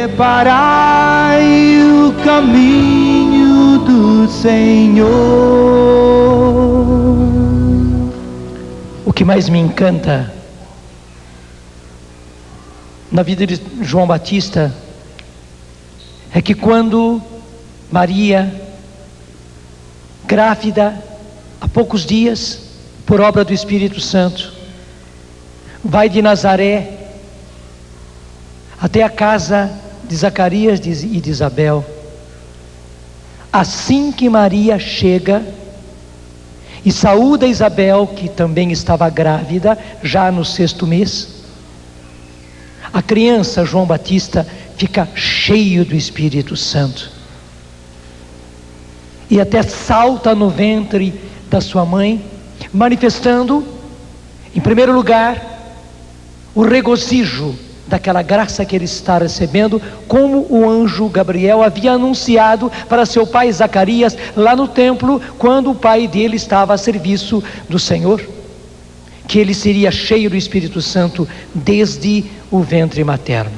Preparai o caminho do Senhor. O que mais me encanta na vida de João Batista é que quando Maria, grávida, há poucos dias, por obra do Espírito Santo, vai de Nazaré até a casa de Zacarias e de Isabel. Assim que Maria chega e saúda Isabel, que também estava grávida, já no 6º mês, a criança João Batista fica cheio do Espírito Santo, e até salta no ventre da sua mãe, manifestando, em primeiro lugar, o regozijo daquela graça que ele está recebendo, como o anjo Gabriel havia anunciado para seu pai Zacarias, lá no templo, quando o pai dele estava a serviço do Senhor, que ele seria cheio do Espírito Santo desde o ventre materno.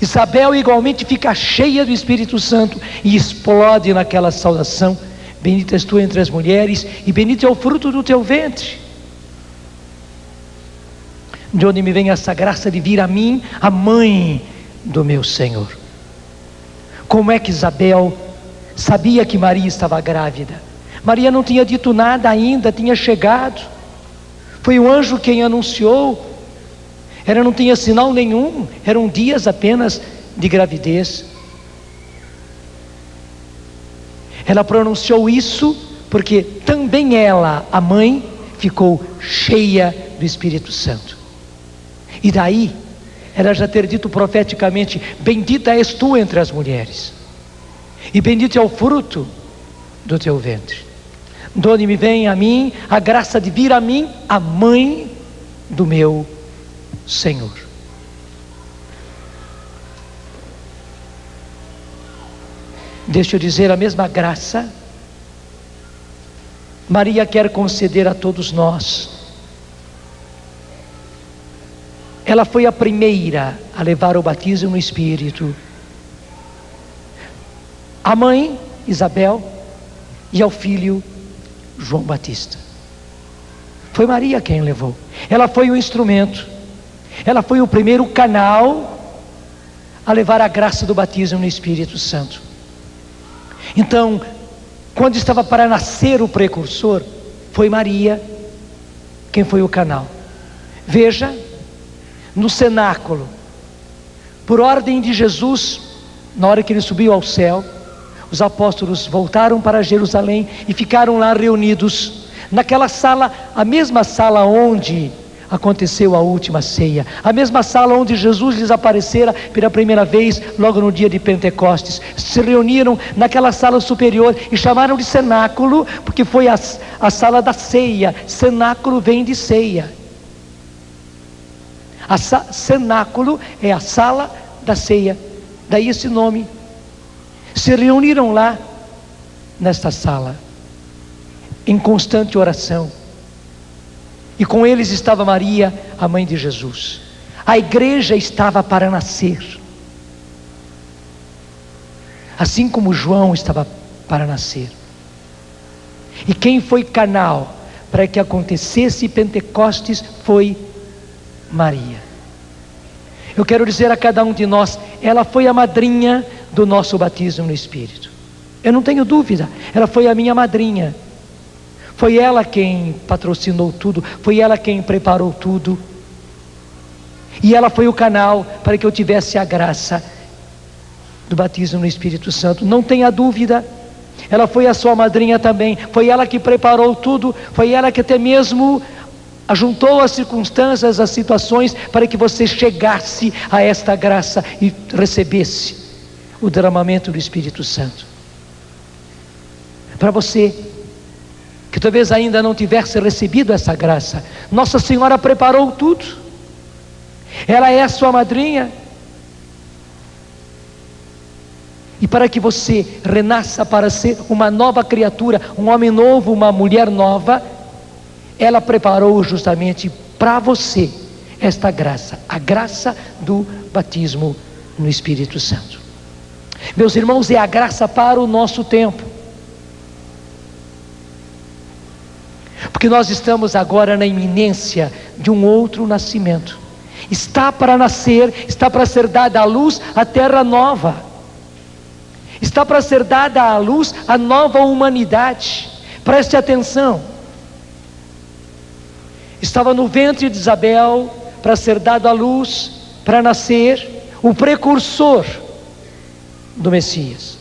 Isabel igualmente fica cheia do Espírito Santo e explode naquela saudação: bendita és tu entre as mulheres, e bendito é o fruto do teu ventre. De onde me vem essa graça de vir a mim, a mãe do meu Senhor? Como é que Isabel sabia que Maria estava grávida? Maria não tinha dito nada ainda, tinha chegado. Foi o anjo quem anunciou. Ela não tinha sinal nenhum, eram dias apenas de gravidez. Ela pronunciou isso porque também ela, a mãe, ficou cheia do Espírito Santo. E daí, ela já ter dito profeticamente: bendita és tu entre as mulheres, e bendito é o fruto do teu ventre. De onde me vem a mim a graça de vir a mim, a mãe do meu Senhor. Deixa eu dizer, a mesma graça Maria quer conceder a todos nós. Ela foi a primeira a levar o batismo no Espírito. A mãe, Isabel, e ao filho, João Batista. Foi Maria quem levou. Ela foi o instrumento. Ela foi o primeiro canal a levar a graça do batismo no Espírito Santo. Então, quando estava para nascer o precursor, foi Maria quem foi o canal. Veja, no cenáculo, por ordem de Jesus, na hora que ele subiu ao céu, os apóstolos voltaram para Jerusalém e ficaram lá reunidos, naquela sala, a mesma sala onde aconteceu a última ceia, a mesma sala onde Jesus lhes aparecera pela primeira vez, logo no dia de Pentecostes. Se reuniram naquela sala superior e chamaram de cenáculo, porque foi a sala da ceia. Cenáculo vem de ceia. Cenáculo é a sala da ceia, daí esse nome. Se reuniram lá, nesta sala, em constante oração, e com eles estava Maria, a mãe de Jesus. A igreja estava para nascer, assim como João estava para nascer. E quem foi canal para que acontecesse Pentecostes foi Maria. Eu quero dizer a cada um de nós, ela foi a madrinha do nosso batismo no Espírito. Eu não tenho dúvida, ela foi a minha madrinha. Foi ela quem patrocinou tudo, foi ela quem preparou tudo. E ela foi o canal para que eu tivesse a graça do batismo no Espírito Santo. Não tenha dúvida, ela foi a sua madrinha também. Foi ela que preparou tudo, foi ela que até mesmo ajuntou as circunstâncias, as situações, para que você chegasse a esta graça e recebesse o derramamento do Espírito Santo. Para você que talvez ainda não tivesse recebido essa graça, Nossa Senhora preparou tudo. Ela é a sua madrinha. E para que você renasça para ser uma nova criatura, um homem novo, uma mulher nova, ela preparou justamente para você esta graça, a graça do batismo no Espírito Santo. Meus irmãos, é a graça para o nosso tempo. Porque nós estamos agora na iminência de um outro nascimento. Está para nascer, está para ser dada à luz a terra nova. Está para ser dada à luz a nova humanidade. Preste atenção. Estava no ventre de Isabel para ser dado à luz, para nascer o precursor do Messias,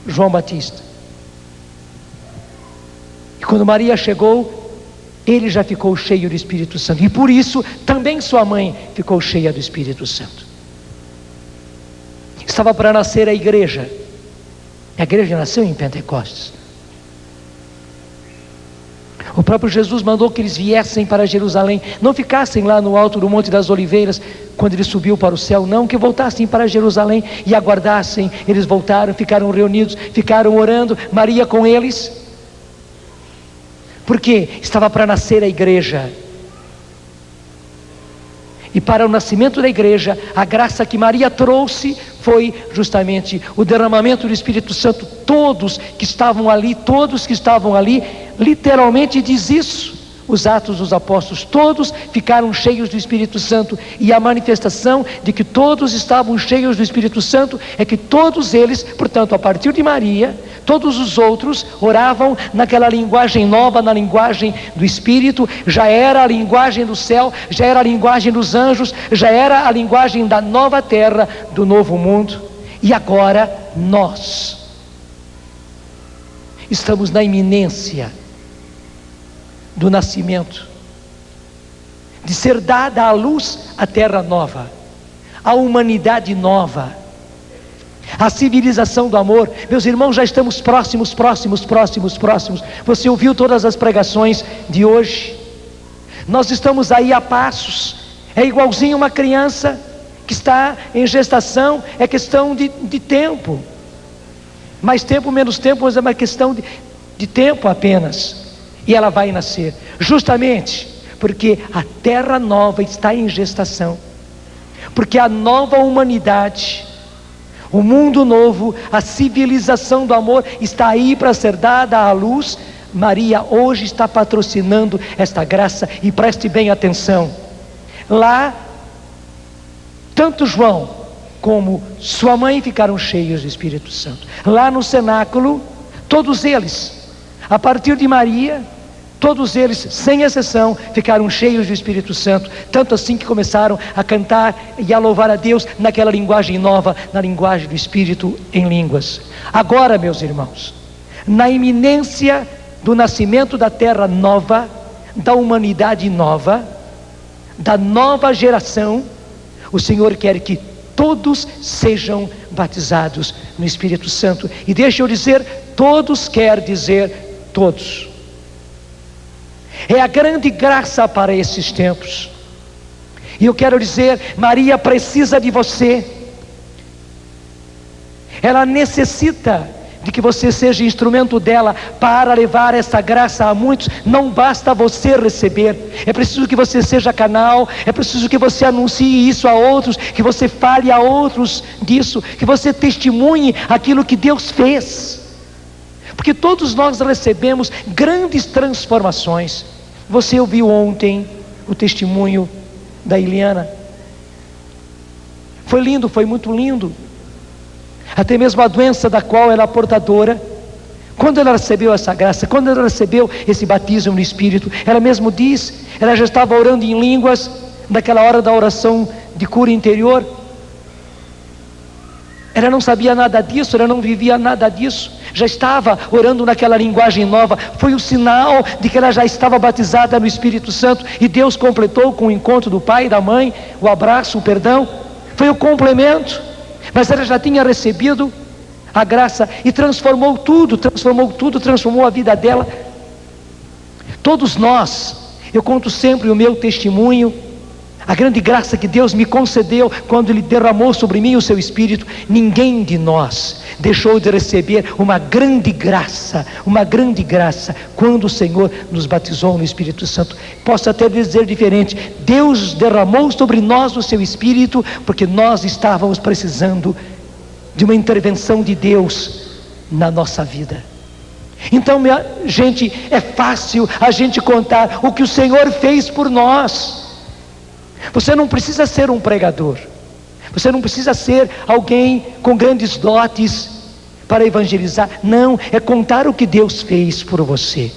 João Batista. E quando Maria chegou, ele já ficou cheio do Espírito Santo, e por isso também sua mãe ficou cheia do Espírito Santo. Estava para nascer a igreja nasceu em Pentecostes. O próprio Jesus mandou que eles viessem para Jerusalém, não ficassem lá no alto do Monte das Oliveiras, quando ele subiu para o céu, não, que voltassem para Jerusalém e aguardassem. Eles voltaram, ficaram reunidos, ficaram orando, Maria com eles, porque estava para nascer a igreja. E para o nascimento da igreja, a graça que Maria trouxe foi justamente o derramamento do Espírito Santo. Todos que estavam ali, literalmente diz isso, os Atos dos Apóstolos, todos ficaram cheios do Espírito Santo. E a manifestação de que todos estavam cheios do Espírito Santo é que todos eles, portanto, a partir de Maria, todos os outros oravam naquela linguagem nova, na linguagem do Espírito. Já era a linguagem do céu, já era a linguagem dos anjos, já era a linguagem da nova terra, do novo mundo. E agora nós estamos na iminência do nascimento, de ser dada à luz a terra nova, a humanidade nova, a civilização do amor. Meus irmãos, já estamos próximos. Você ouviu todas as pregações de hoje? Nós estamos aí a passos. É igualzinho uma criança que está em gestação, é questão de tempo. Mais tempo, menos tempo, mas é uma questão de tempo apenas. E ela vai nascer, justamente porque a terra nova está em gestação, porque a nova humanidade, o mundo novo, a civilização do amor está aí para ser dada à luz. Maria hoje está patrocinando esta graça. E preste bem atenção, lá tanto João como sua mãe ficaram cheios do Espírito Santo. Lá no cenáculo, todos eles, a partir de Maria, todos eles, sem exceção, ficaram cheios do Espírito Santo, tanto assim que começaram a cantar e a louvar a Deus naquela linguagem nova, na linguagem do Espírito, em línguas. Agora, meus irmãos, na iminência do nascimento da terra nova, da humanidade nova, da nova geração, o Senhor quer que todos sejam batizados no Espírito Santo. E deixa eu dizer, todos quer dizer todos. É a grande graça para esses tempos. E eu quero dizer, Maria precisa de você. Ela necessita de que você seja instrumento dela para levar essa graça a muitos. Não basta você receber, é preciso que você seja canal, é preciso que você anuncie isso a outros, que você fale a outros disso, que você testemunhe aquilo que Deus fez. Porque todos nós recebemos grandes transformações. Você ouviu ontem o testemunho da Eliana. Foi lindo, foi muito lindo. Até mesmo a doença da qual ela é portadora, quando ela recebeu essa graça, quando ela recebeu esse batismo no Espírito, ela mesmo diz, ela já estava orando em línguas, naquela hora da oração de cura interior. Ela não sabia nada disso, ela não vivia nada disso, já estava orando naquela linguagem nova. Foi o sinal de que ela já estava batizada no Espírito Santo, e Deus completou com o encontro do pai e da mãe, o abraço, o perdão, foi o complemento. Mas ela já tinha recebido a graça e transformou transformou a vida dela. Todos nós, eu conto sempre o meu testemunho, A grande graça que Deus me concedeu quando Ele derramou sobre mim o seu Espírito, ninguém de nós deixou de receber uma grande graça quando o Senhor nos batizou no Espírito Santo. Posso até dizer diferente: Deus derramou sobre nós o seu Espírito porque nós estávamos precisando de uma intervenção de Deus na nossa vida. Então, minha gente, é fácil a gente contar o que o Senhor fez por nós. Você não precisa ser um pregador, você não precisa ser alguém com grandes dotes para evangelizar. Não, é contar o que Deus fez por você,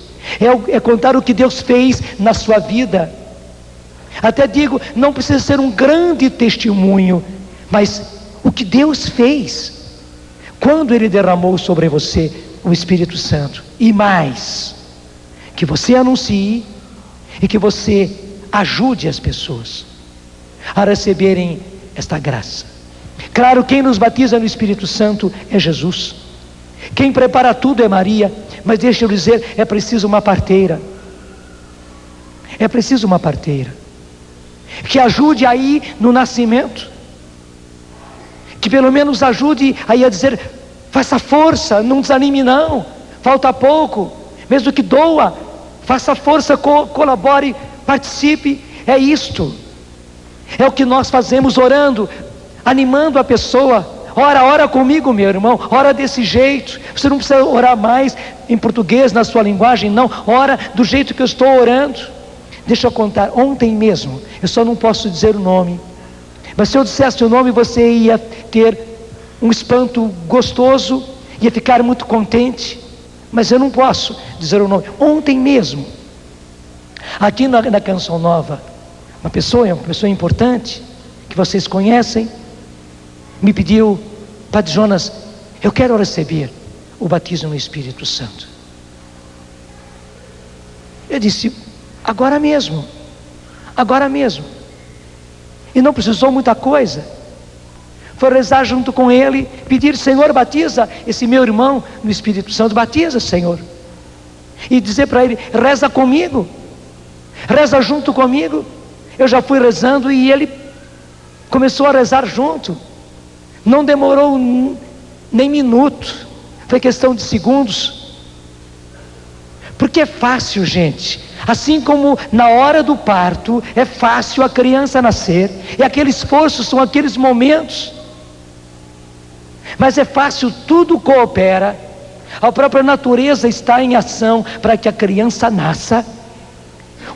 é contar o que Deus fez na sua vida. Até digo, não precisa ser um grande testemunho, mas o que Deus fez quando Ele derramou sobre você o Espírito Santo. E mais, que você anuncie e que você ajude as pessoas a receberem esta graça. Claro, quem nos batiza no Espírito Santo é Jesus. Quem prepara tudo é Maria. Mas deixa eu dizer, é preciso uma parteira. É preciso uma parteira que ajude aí no nascimento, que pelo menos ajude aí a dizer: faça força, não desanime não, falta pouco, mesmo que doa, faça força, colabore, participe. É isto, é o que nós fazemos, orando, animando a pessoa. Ora comigo, meu irmão, ora desse jeito. Você não precisa orar mais em português, na sua linguagem, não. Ora do jeito que eu estou orando. Deixa eu contar, ontem mesmo, eu só não posso dizer o nome, mas se eu dissesse o nome, você ia ter um espanto gostoso, ia ficar muito contente, mas eu não posso dizer o nome. Ontem mesmo, aqui na Canção Nova, uma pessoa importante, que vocês conhecem, me pediu: Padre Jonas, eu quero receber o batismo no Espírito Santo. Eu disse: agora mesmo. E não precisou muita coisa. Foi rezar junto com ele, pedir: Senhor, batiza esse meu irmão no Espírito Santo, batiza, Senhor. E dizer para ele: reza comigo, reza junto comigo. Eu já fui rezando e ele começou a rezar junto. Não demorou nem minuto, foi questão de segundos. Porque é fácil, gente. Assim como na hora do parto é fácil a criança nascer, e aquele esforço são aqueles momentos. Mas é fácil, tudo coopera, a própria natureza está em ação para que a criança nasça.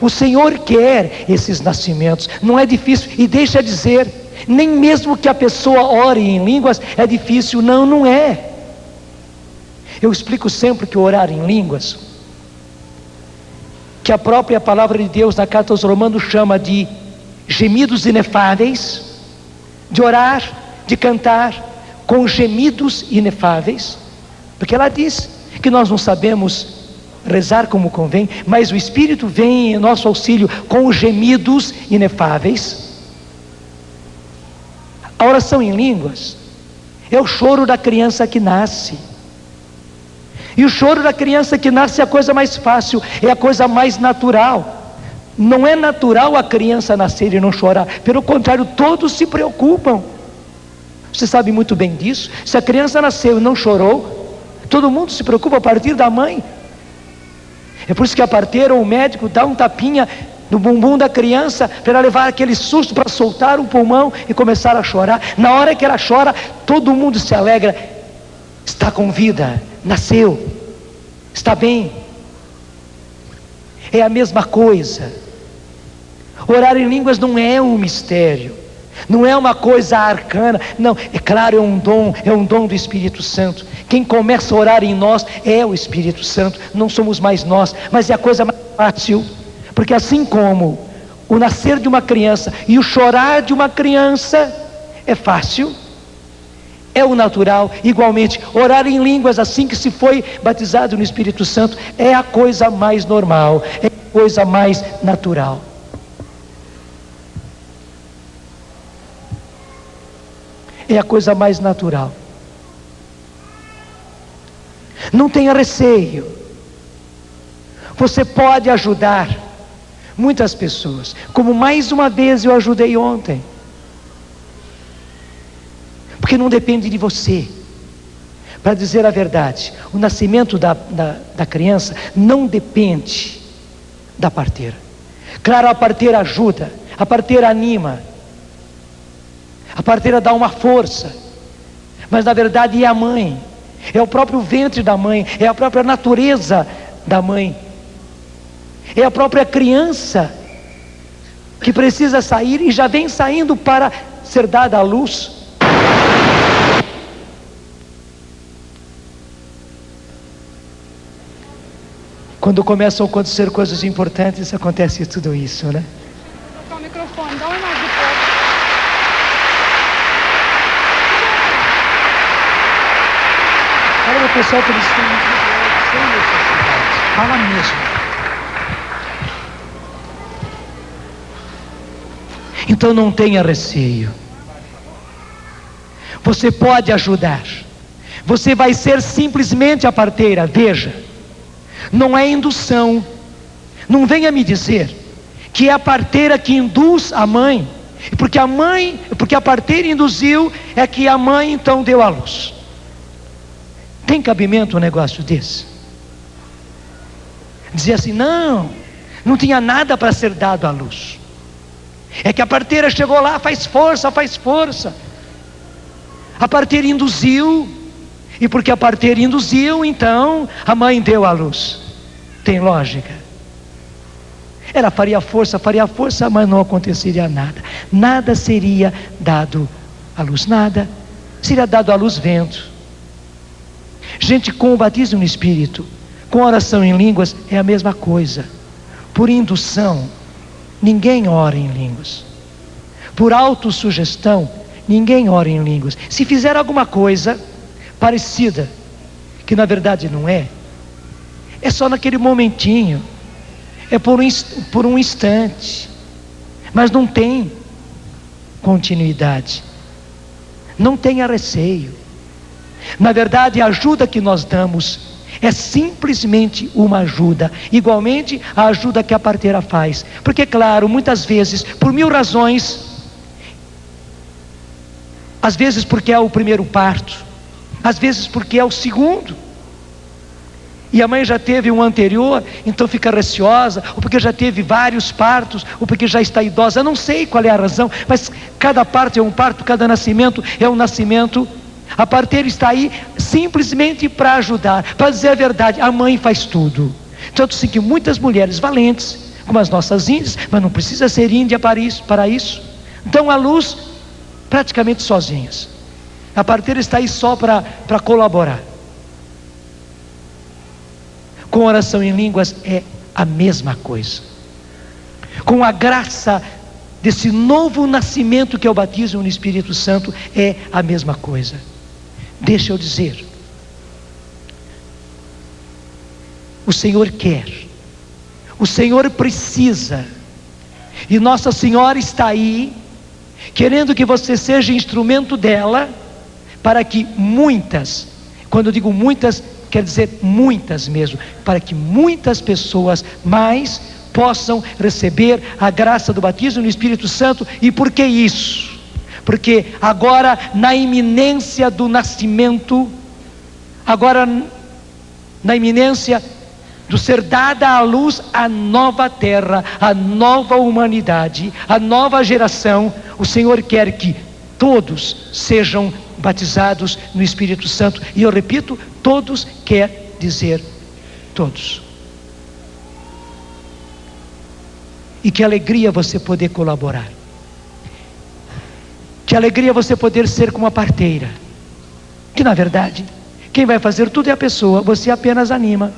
O Senhor quer esses nascimentos, não é difícil. E deixa dizer, nem mesmo que a pessoa ore em línguas é difícil, não é. Eu explico sempre que orar em línguas, que a própria palavra de Deus na carta aos Romanos chama de gemidos inefáveis, de orar, de cantar com gemidos inefáveis, porque ela diz que nós não sabemos rezar como convém, mas o Espírito vem em nosso auxílio com gemidos inefáveis. A oração em línguas é o choro da criança que nasce. E o choro da criança que nasce é a coisa mais fácil, é a coisa mais natural. Não é natural a criança nascer e não chorar, pelo contrário, todos se preocupam. Você sabe muito bem disso. Se a criança nasceu e não chorou, todo mundo se preocupa a partir da mãe. É por isso que a parteira ou o médico dá um tapinha no bumbum da criança, para ela levar aquele susto, para soltar o pulmão e começar a chorar. Na hora que ela chora, todo mundo se alegra. Está com vida, nasceu, está bem. É a mesma coisa. Orar em línguas não é um mistério, não é uma coisa arcana, não, é claro, é um dom do Espírito Santo. Quem começa a orar em nós é o Espírito Santo, não somos mais nós, mas é a coisa mais fácil, porque assim como o nascer de uma criança e o chorar de uma criança é fácil, é o natural, igualmente, orar em línguas assim que se foi batizado no Espírito Santo é a coisa mais normal, é a coisa mais natural. É a coisa mais natural. Não tenha receio. Você pode ajudar. Muitas pessoas, como mais uma vez eu ajudei ontem, porque não depende de você. Para dizer a verdade, o nascimento da criança não depende da parteira. Claro, a parteira ajuda, a parteira anima, a parteira dá uma força, mas na verdade é a mãe, é o próprio ventre da mãe, é a própria natureza da mãe, é a própria criança que precisa sair e já vem saindo para ser dada à luz. Quando começam a acontecer coisas importantes, acontece tudo isso, né? Vou trocar o microfone, dá uma imagem do povo. Fala pro pessoal que eles estão sem necessidade. Fala mesmo. Então não tenha receio. Você pode ajudar. Você vai ser simplesmente a parteira. Veja, não é indução. Não venha me dizer que é a parteira que induz a mãe, porque a parteira induziu, é que a mãe então deu à luz. Tem cabimento um negócio desse? Dizer assim, não tinha nada para ser dado à luz. É que a parteira chegou lá, faz força. A parteira induziu, e porque a parteira induziu, então a mãe deu à luz. Tem lógica? Ela faria força, mas não aconteceria nada. Nada seria dado à luz, nada. Seria dado à luz vento. Gente, com o batismo no Espírito, com oração em línguas, é a mesma coisa. Por indução, ninguém ora em línguas. Por autossugestão, ninguém ora em línguas. Se fizer alguma coisa parecida, que na verdade não é só naquele momentinho, é por um instante, mas não tem continuidade. Não tenha receio. Na verdade, a ajuda que nós damos é simplesmente uma ajuda, igualmente a ajuda que a parteira faz, porque claro, muitas vezes, por mil razões, às vezes porque é o primeiro parto, às vezes porque é o segundo, e a mãe já teve um anterior, então fica receosa, ou porque já teve vários partos, ou porque já está idosa, eu não sei qual é a razão, mas cada parto é um parto, cada nascimento é um nascimento. A parteira está aí simplesmente para ajudar, para dizer a verdade. A mãe faz tudo, tanto assim que muitas mulheres valentes, como as nossas índias, mas não precisa ser índia para isso, dão à luz praticamente sozinhas. A parteira está aí só para colaborar. Com oração em línguas é a mesma coisa. Com a graça desse novo nascimento que é o batismo no Espírito Santo, é a mesma coisa. Deixa eu dizer, o Senhor quer, o Senhor precisa, e Nossa Senhora está aí, querendo que você seja instrumento dela, para que muitas, quando eu digo muitas, quer dizer muitas mesmo, para que muitas pessoas mais possam receber a graça do batismo no Espírito Santo. E por que isso? Porque agora, na iminência do nascimento, agora na iminência do ser dada à luz a nova terra, a nova humanidade, a nova geração, o Senhor quer que todos sejam batizados no Espírito Santo. E eu repito, todos quer dizer todos. E que alegria você poder colaborar. Que alegria você poder ser como a parteira. Que na verdade, quem vai fazer tudo é a pessoa, você apenas anima.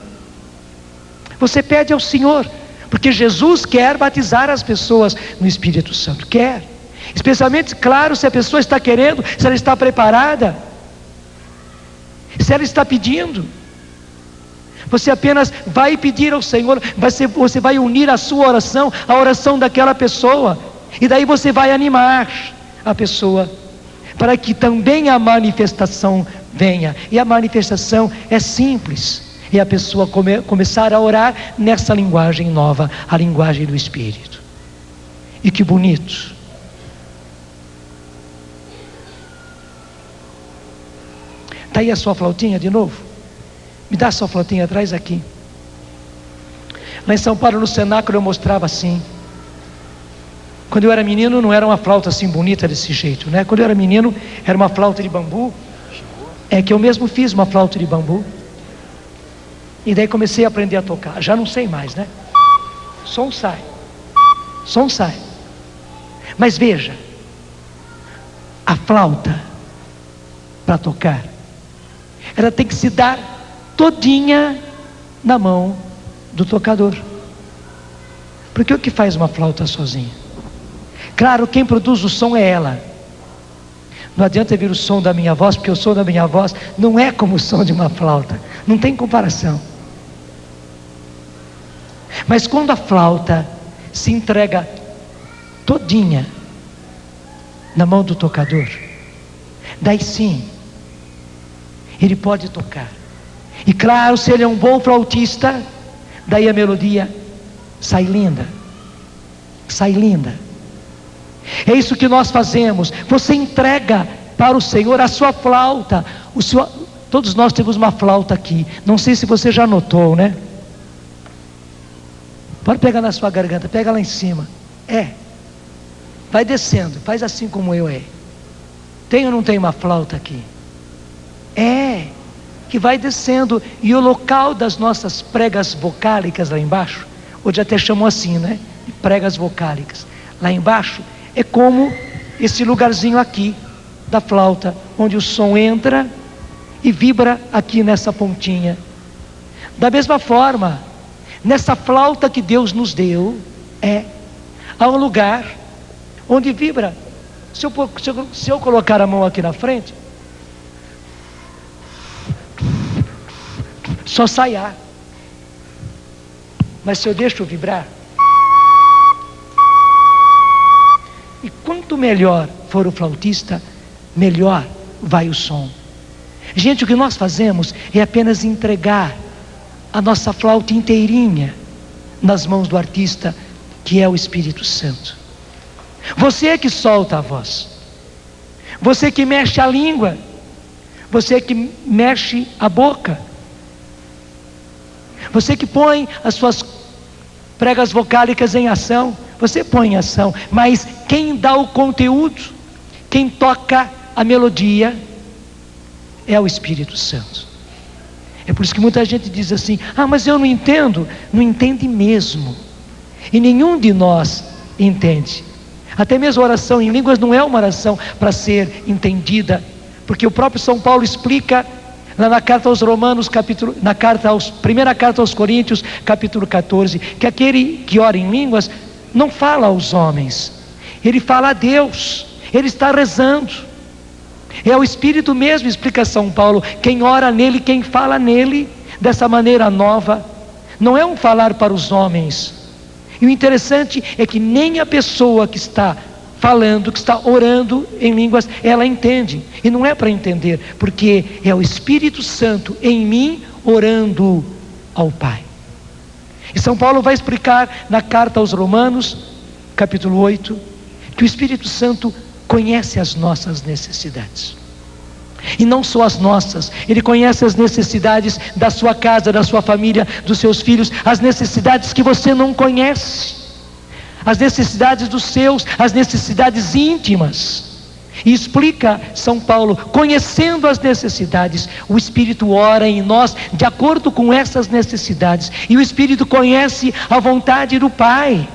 Você pede ao Senhor, porque Jesus quer batizar as pessoas no Espírito Santo, quer. Especialmente, claro, se a pessoa está querendo, se ela está preparada, se ela está pedindo. Você apenas vai pedir ao Senhor, você vai unir a sua oração à oração daquela pessoa, e daí você vai animar a pessoa, para que também a manifestação venha. E a manifestação é simples, E a pessoa começar a orar nessa linguagem nova, a linguagem do Espírito. E que bonito. Está aí a sua flautinha de novo? Me dá a sua flautinha, traz aqui. Lá em São Paulo, no cenáculo, eu mostrava assim. Quando eu era menino, não era uma flauta assim bonita desse jeito, né? Quando eu era menino, era uma flauta de bambu. É que eu mesmo fiz uma flauta de bambu. E daí comecei a aprender a tocar. Já não sei mais, né? Som sai. Som sai. Mas veja, a flauta, para tocar, ela tem que se dar todinha na mão do tocador. Porque o que faz uma flauta sozinha? Claro, quem produz o som é ela. Não adianta vir o som da minha voz, porque o som da minha voz não é como o som de uma flauta. Não tem comparação. Mas quando a flauta se entrega todinha na mão do tocador, daí sim, ele pode tocar. E claro, se ele é um bom flautista, daí a melodia sai linda. Sai linda. É isso que nós fazemos. Você entrega para o Senhor a sua flauta. Todos nós temos uma flauta aqui. Não sei se você já notou, né? Pode pegar na sua garganta, pega lá em cima. Vai descendo, faz assim como eu é. Tem ou não tem uma flauta aqui? Que vai descendo. E o local das nossas pregas vocálicas lá embaixo, hoje até chamam assim, né? Pregas vocálicas. Lá embaixo é como esse lugarzinho aqui da flauta, onde o som entra e vibra aqui nessa pontinha. Da mesma forma, nessa flauta que Deus nos deu, há um lugar onde vibra. Se eu colocar a mão aqui na frente, só sai ar. Mas se eu deixo vibrar, e quanto melhor for o flautista, melhor vai o som. Gente, o que nós fazemos é apenas entregar a nossa flauta inteirinha nas mãos do artista, que é o Espírito Santo. Você é que solta a voz, você que mexe a língua, você que mexe a boca, você que põe as suas pregas vocálicas em ação. Você põe em ação, mas quem dá o conteúdo, quem toca a melodia, é o Espírito Santo. É por isso que muita gente diz assim: mas eu não entendo. Não entende mesmo. E nenhum de nós entende. Até mesmo a oração em línguas não é uma oração para ser entendida, porque o próprio São Paulo explica lá na carta aos Romanos, primeira carta aos Coríntios, capítulo 14, que aquele que ora em línguas não fala aos homens, ele fala a Deus, ele está rezando. É o Espírito mesmo, explica São Paulo, quem ora nele, quem fala nele, dessa maneira nova. Não é um falar para os homens. E o interessante é que nem a pessoa que está falando, que está orando em línguas, ela entende. E não é para entender, porque é o Espírito Santo em mim orando ao Pai. E São Paulo vai explicar na carta aos Romanos, capítulo 8, que o Espírito Santo conhece as nossas necessidades. E não só as nossas, ele conhece as necessidades da sua casa, da sua família, dos seus filhos, as necessidades que você não conhece, as necessidades dos seus, as necessidades íntimas. E explica São Paulo, conhecendo as necessidades, o Espírito ora em nós de acordo com essas necessidades. E o Espírito conhece a vontade do Pai,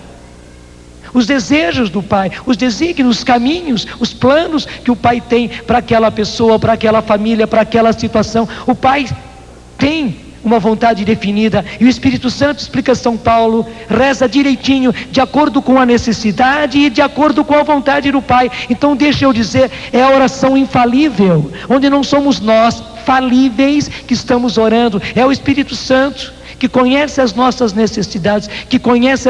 os desejos do Pai, os desígnios, os caminhos, os planos que o Pai tem para aquela pessoa, para aquela família, para aquela situação. O Pai tem uma vontade definida, e o Espírito Santo, explica São Paulo, reza direitinho, de acordo com a necessidade e de acordo com a vontade do Pai. Então deixa eu dizer, é a oração infalível, onde não somos nós falíveis que estamos orando, é o Espírito Santo que conhece as nossas necessidades, que conhece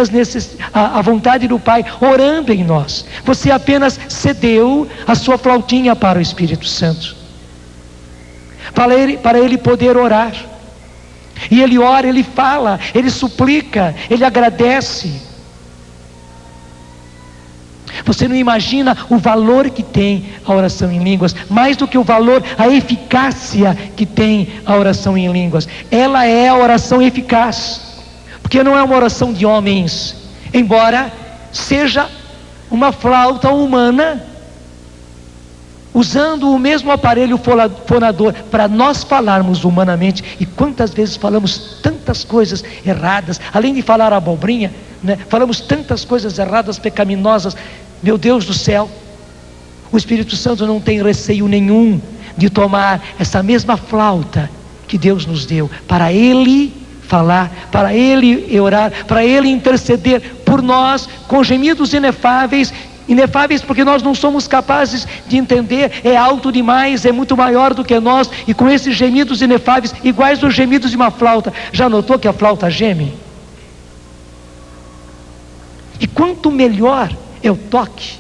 a vontade do Pai orando em nós. Você apenas cedeu a sua flautinha para o Espírito Santo, para ele poder orar. E ele ora, ele fala, ele suplica, ele agradece. Você não imagina o valor que tem a oração em línguas, mais do que o valor, a eficácia que tem a oração em línguas. Ela é a oração eficaz, porque não é uma oração de homens, embora seja uma flauta humana, usando o mesmo aparelho fonador para nós falarmos humanamente. E quantas vezes falamos tantas coisas erradas, além de falar abobrinha, né? Falamos tantas coisas erradas, pecaminosas. Meu Deus do céu, o Espírito Santo não tem receio nenhum de tomar essa mesma flauta que Deus nos deu, para Ele falar, para Ele orar, para Ele interceder por nós, com gemidos inefáveis porque nós não somos capazes de entender, é alto demais, é muito maior do que nós, e com esses gemidos inefáveis, iguais aos gemidos de uma flauta. Já notou que a flauta geme? E quanto melhor é o toque,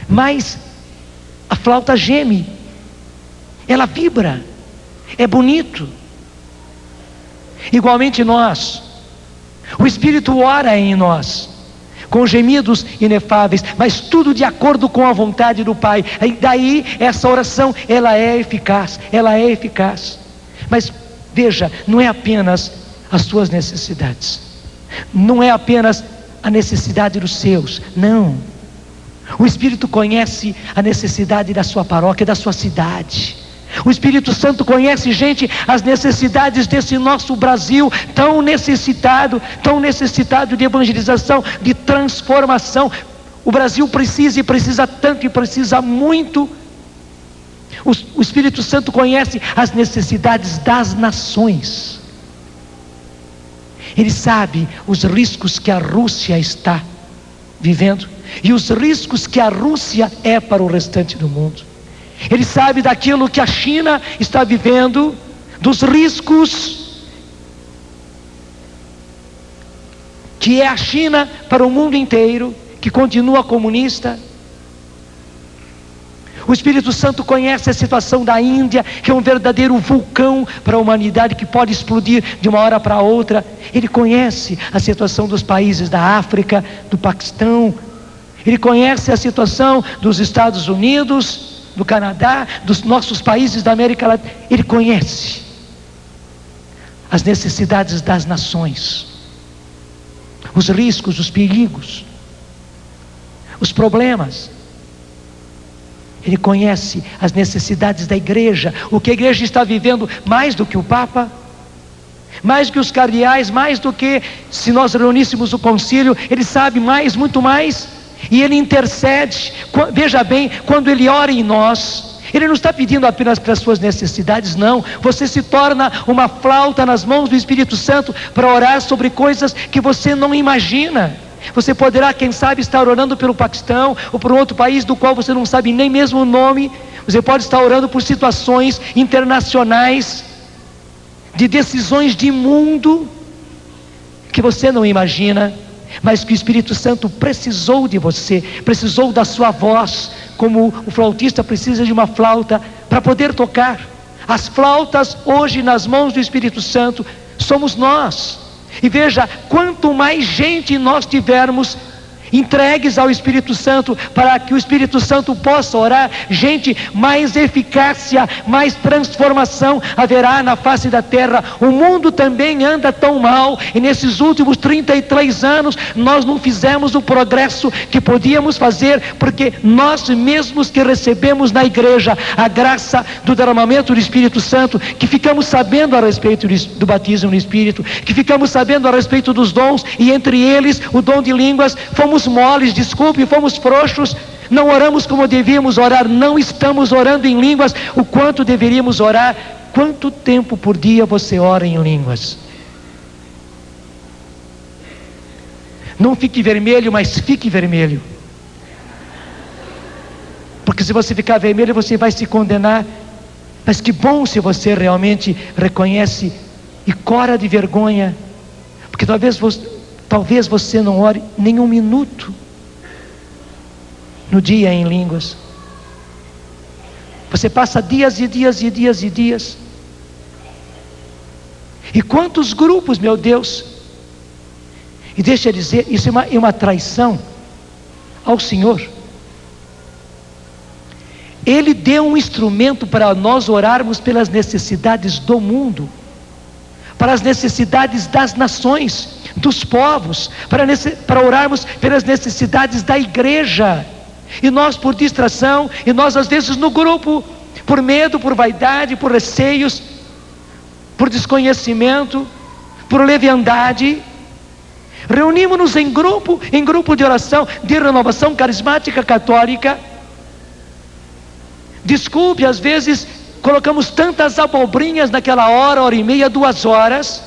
mais a flauta geme, ela vibra, é bonito. Igualmente nós, o Espírito ora em nós, com gemidos inefáveis, mas tudo de acordo com a vontade do Pai. E daí essa oração, ela é eficaz, mas veja, não é apenas as suas necessidades, não é apenas a necessidade dos seus, não. O Espírito conhece a necessidade da sua paróquia, da sua cidade. O Espírito Santo conhece, gente, as necessidades desse nosso Brasil tão necessitado de evangelização, de transformação. O Brasil precisa tanto e precisa muito. O Espírito Santo conhece as necessidades das nações. Ele sabe os riscos que a Rússia está vivendo e os riscos que a Rússia é para o restante do mundo. Ele sabe daquilo que a China está vivendo, dos riscos que é a China para o mundo inteiro, que continua comunista. O Espírito Santo conhece a situação da Índia, que é um verdadeiro vulcão para a humanidade, que pode explodir de uma hora para outra. Ele conhece a situação dos países da África, do Paquistão. Ele conhece a situação dos Estados Unidos, do Canadá, dos nossos países da América Latina. Ele conhece as necessidades das nações, os riscos, os perigos, os problemas. Ele conhece as necessidades da igreja, o que a igreja está vivendo, mais do que o Papa, mais do que os cardeais, mais do que se nós reuníssemos o concílio. Ele sabe mais, muito mais. E Ele intercede. Veja bem, quando Ele ora em nós, Ele não está pedindo apenas para as suas necessidades, não. Você se torna uma flauta nas mãos do Espírito Santo para orar sobre coisas que você não imagina. Você poderá, quem sabe, estar orando pelo Paquistão ou por um outro país do qual você não sabe nem mesmo o nome. Você pode estar orando por situações internacionais, de decisões de mundo que você não imagina, mas que o Espírito Santo precisou de você, precisou da sua voz, como o flautista precisa de uma flauta para poder tocar. As flautas hoje nas mãos do Espírito Santo somos nós. E veja, quanto mais gente nós tivermos entregues ao Espírito Santo, para que o Espírito Santo possa orar, gente, mais eficácia, mais transformação haverá na face da terra. O mundo também anda tão mal, e nesses últimos 33 anos nós não fizemos o progresso que podíamos fazer, porque nós mesmos que recebemos na igreja a graça do derramamento do Espírito Santo, que ficamos sabendo a respeito do batismo no Espírito, que ficamos sabendo a respeito dos dons, e entre eles o dom de línguas, fomos moles, fomos frouxos, não oramos como devíamos orar, não estamos orando em línguas o quanto deveríamos orar. Quanto tempo por dia você ora em línguas? Não fique vermelho, mas fique vermelho, porque se você ficar vermelho você vai se condenar. Mas que bom se você realmente reconhece e cora de vergonha, porque talvez você não ore nem um minuto no dia em línguas. Você passa dias e dias e dias e dias E quantos grupos, meu Deus! E deixa eu dizer, isso é uma traição ao Senhor. Ele deu um instrumento para nós orarmos pelas necessidades do mundo, para as necessidades das nações, dos povos, para orarmos pelas necessidades da igreja. E nós, por distração, e nós às vezes no grupo, por medo, por vaidade, por receios, por desconhecimento, por leviandade, reunimos-nos em grupo de oração, de renovação carismática católica. Desculpe, às vezes colocamos tantas abobrinhas naquela hora e meia, 2 horas.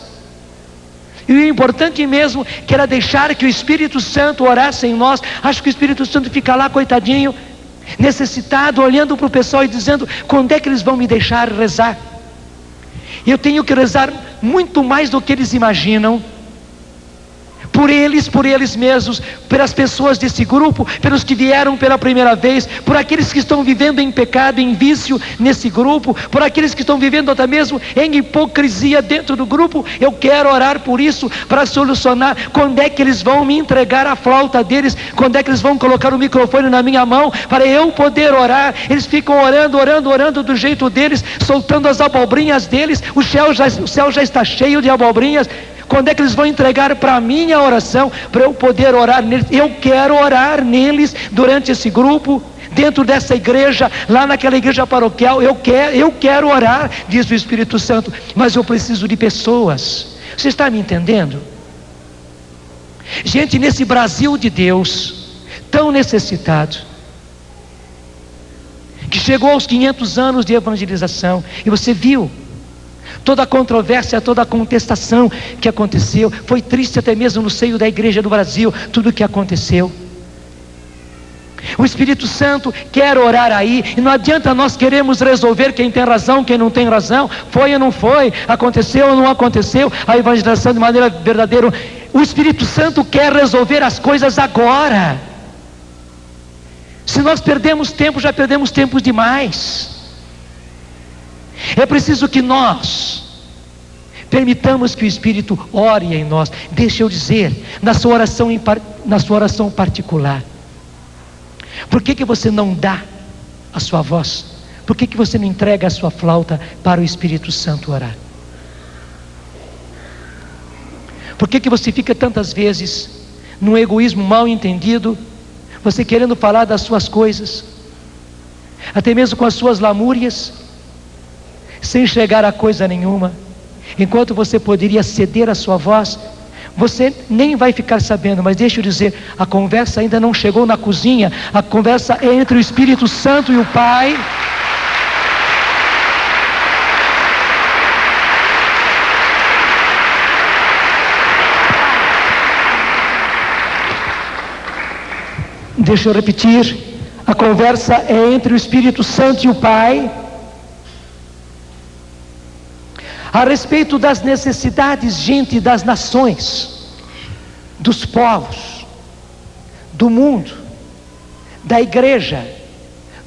E o importante mesmo que era deixar que o Espírito Santo orasse em nós. Acho que o Espírito Santo fica lá, coitadinho, necessitado, olhando para o pessoal e dizendo: quando é que eles vão me deixar rezar? E eu tenho que rezar muito mais do que eles imaginam. Por eles mesmos, pelas pessoas desse grupo, pelos que vieram pela primeira vez, por aqueles que estão vivendo em pecado, em vício nesse grupo, por aqueles que estão vivendo até mesmo em hipocrisia dentro do grupo. Eu quero orar por isso, para solucionar. Quando é que eles vão me entregar a flauta deles? Quando é que eles vão colocar o microfone na minha mão, para eu poder orar? Eles ficam orando do jeito deles, soltando as abobrinhas deles. O céu já está cheio de abobrinhas. Quando é que eles vão entregar para mim a oração, para eu poder orar neles? Eu quero orar neles durante esse grupo, dentro dessa igreja, lá naquela igreja paroquial. Eu quero orar, diz o Espírito Santo, mas eu preciso de pessoas. Você está me entendendo? Gente, nesse Brasil de Deus, tão necessitado, que chegou aos 500 anos de evangelização, e você viu toda a controvérsia, toda a contestação que aconteceu. Foi triste até mesmo no seio da igreja do Brasil, tudo o que aconteceu. O Espírito Santo quer orar aí, e não adianta nós queremos resolver quem tem razão, quem não tem razão, foi ou não foi, aconteceu ou não aconteceu, a evangelização de maneira verdadeira. O Espírito Santo quer resolver as coisas agora. Se nós perdemos tempo, já perdemos tempo demais. É preciso que nós permitamos que o Espírito ore em nós. Deixa eu dizer, na sua oração particular, por que você não dá a sua voz? Por que você não entrega a sua flauta para o Espírito Santo orar? Por que você fica tantas vezes num egoísmo mal entendido, você querendo falar das suas coisas, até mesmo com as suas lamúrias, sem chegar a coisa nenhuma, enquanto você poderia ceder a sua voz? Você nem vai ficar sabendo, mas deixa eu dizer, a conversa ainda não chegou na cozinha, a conversa é entre o Espírito Santo e o Pai. Deixa eu repetir, a conversa é entre o Espírito Santo e o Pai, a respeito das necessidades, gente, das nações, dos povos, do mundo, da igreja,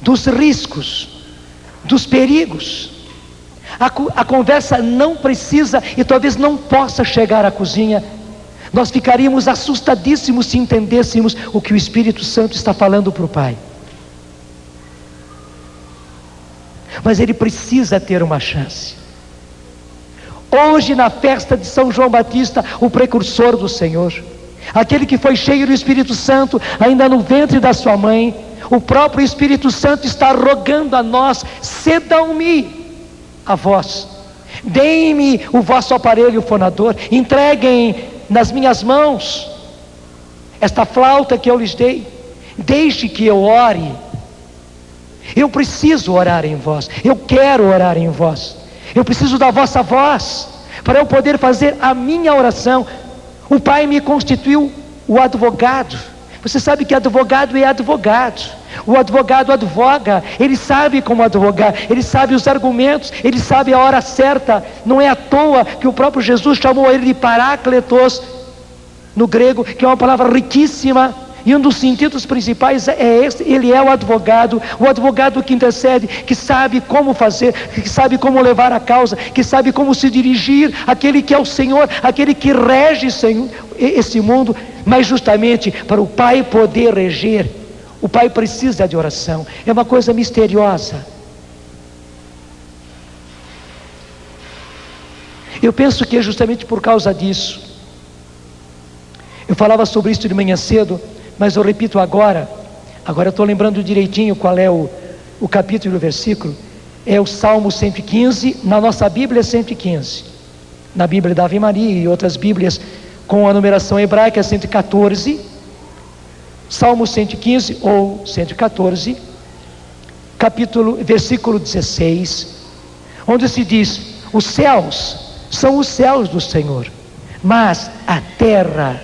dos riscos, dos perigos. A conversa não precisa e talvez não possa chegar à cozinha. Nós ficaríamos assustadíssimos se entendêssemos o que o Espírito Santo está falando para o Pai. Mas ele precisa ter uma chance. Hoje, na festa de São João Batista, o precursor do Senhor, aquele que foi cheio do Espírito Santo ainda no ventre da sua mãe, o próprio Espírito Santo está rogando a nós: cedam-me a vós, deem-me o vosso aparelho fonador, entreguem nas minhas mãos esta flauta que eu lhes dei, deixe que eu ore. Eu preciso orar em vós, eu quero orar em vós. Eu preciso da vossa voz, para eu poder fazer a minha oração. O Pai me constituiu o advogado. Você sabe que advogado é advogado. O advogado advoga, ele sabe como advogar, ele sabe os argumentos, ele sabe a hora certa. Não é à toa que o próprio Jesus chamou ele de Parácletos, no grego, que é uma palavra riquíssima, E um dos sentidos principais é esse: Ele é o advogado que intercede, que sabe como fazer, que sabe como levar a causa, que sabe como se dirigir, aquele que é o Senhor, aquele que rege esse mundo. Mas justamente para o Pai poder reger, o Pai precisa de oração. É uma coisa misteriosa. Eu penso que é justamente por causa disso. Eu falava sobre isso de manhã cedo, mas eu repito agora. Agora eu estou lembrando direitinho qual é o capítulo e o versículo. É o Salmo 115, na nossa Bíblia é 115. Na Bíblia da Ave Maria e outras Bíblias com a numeração hebraica é 114. Salmo 115 ou 114, versículo 16, onde se diz: os céus são os céus do Senhor, mas a terra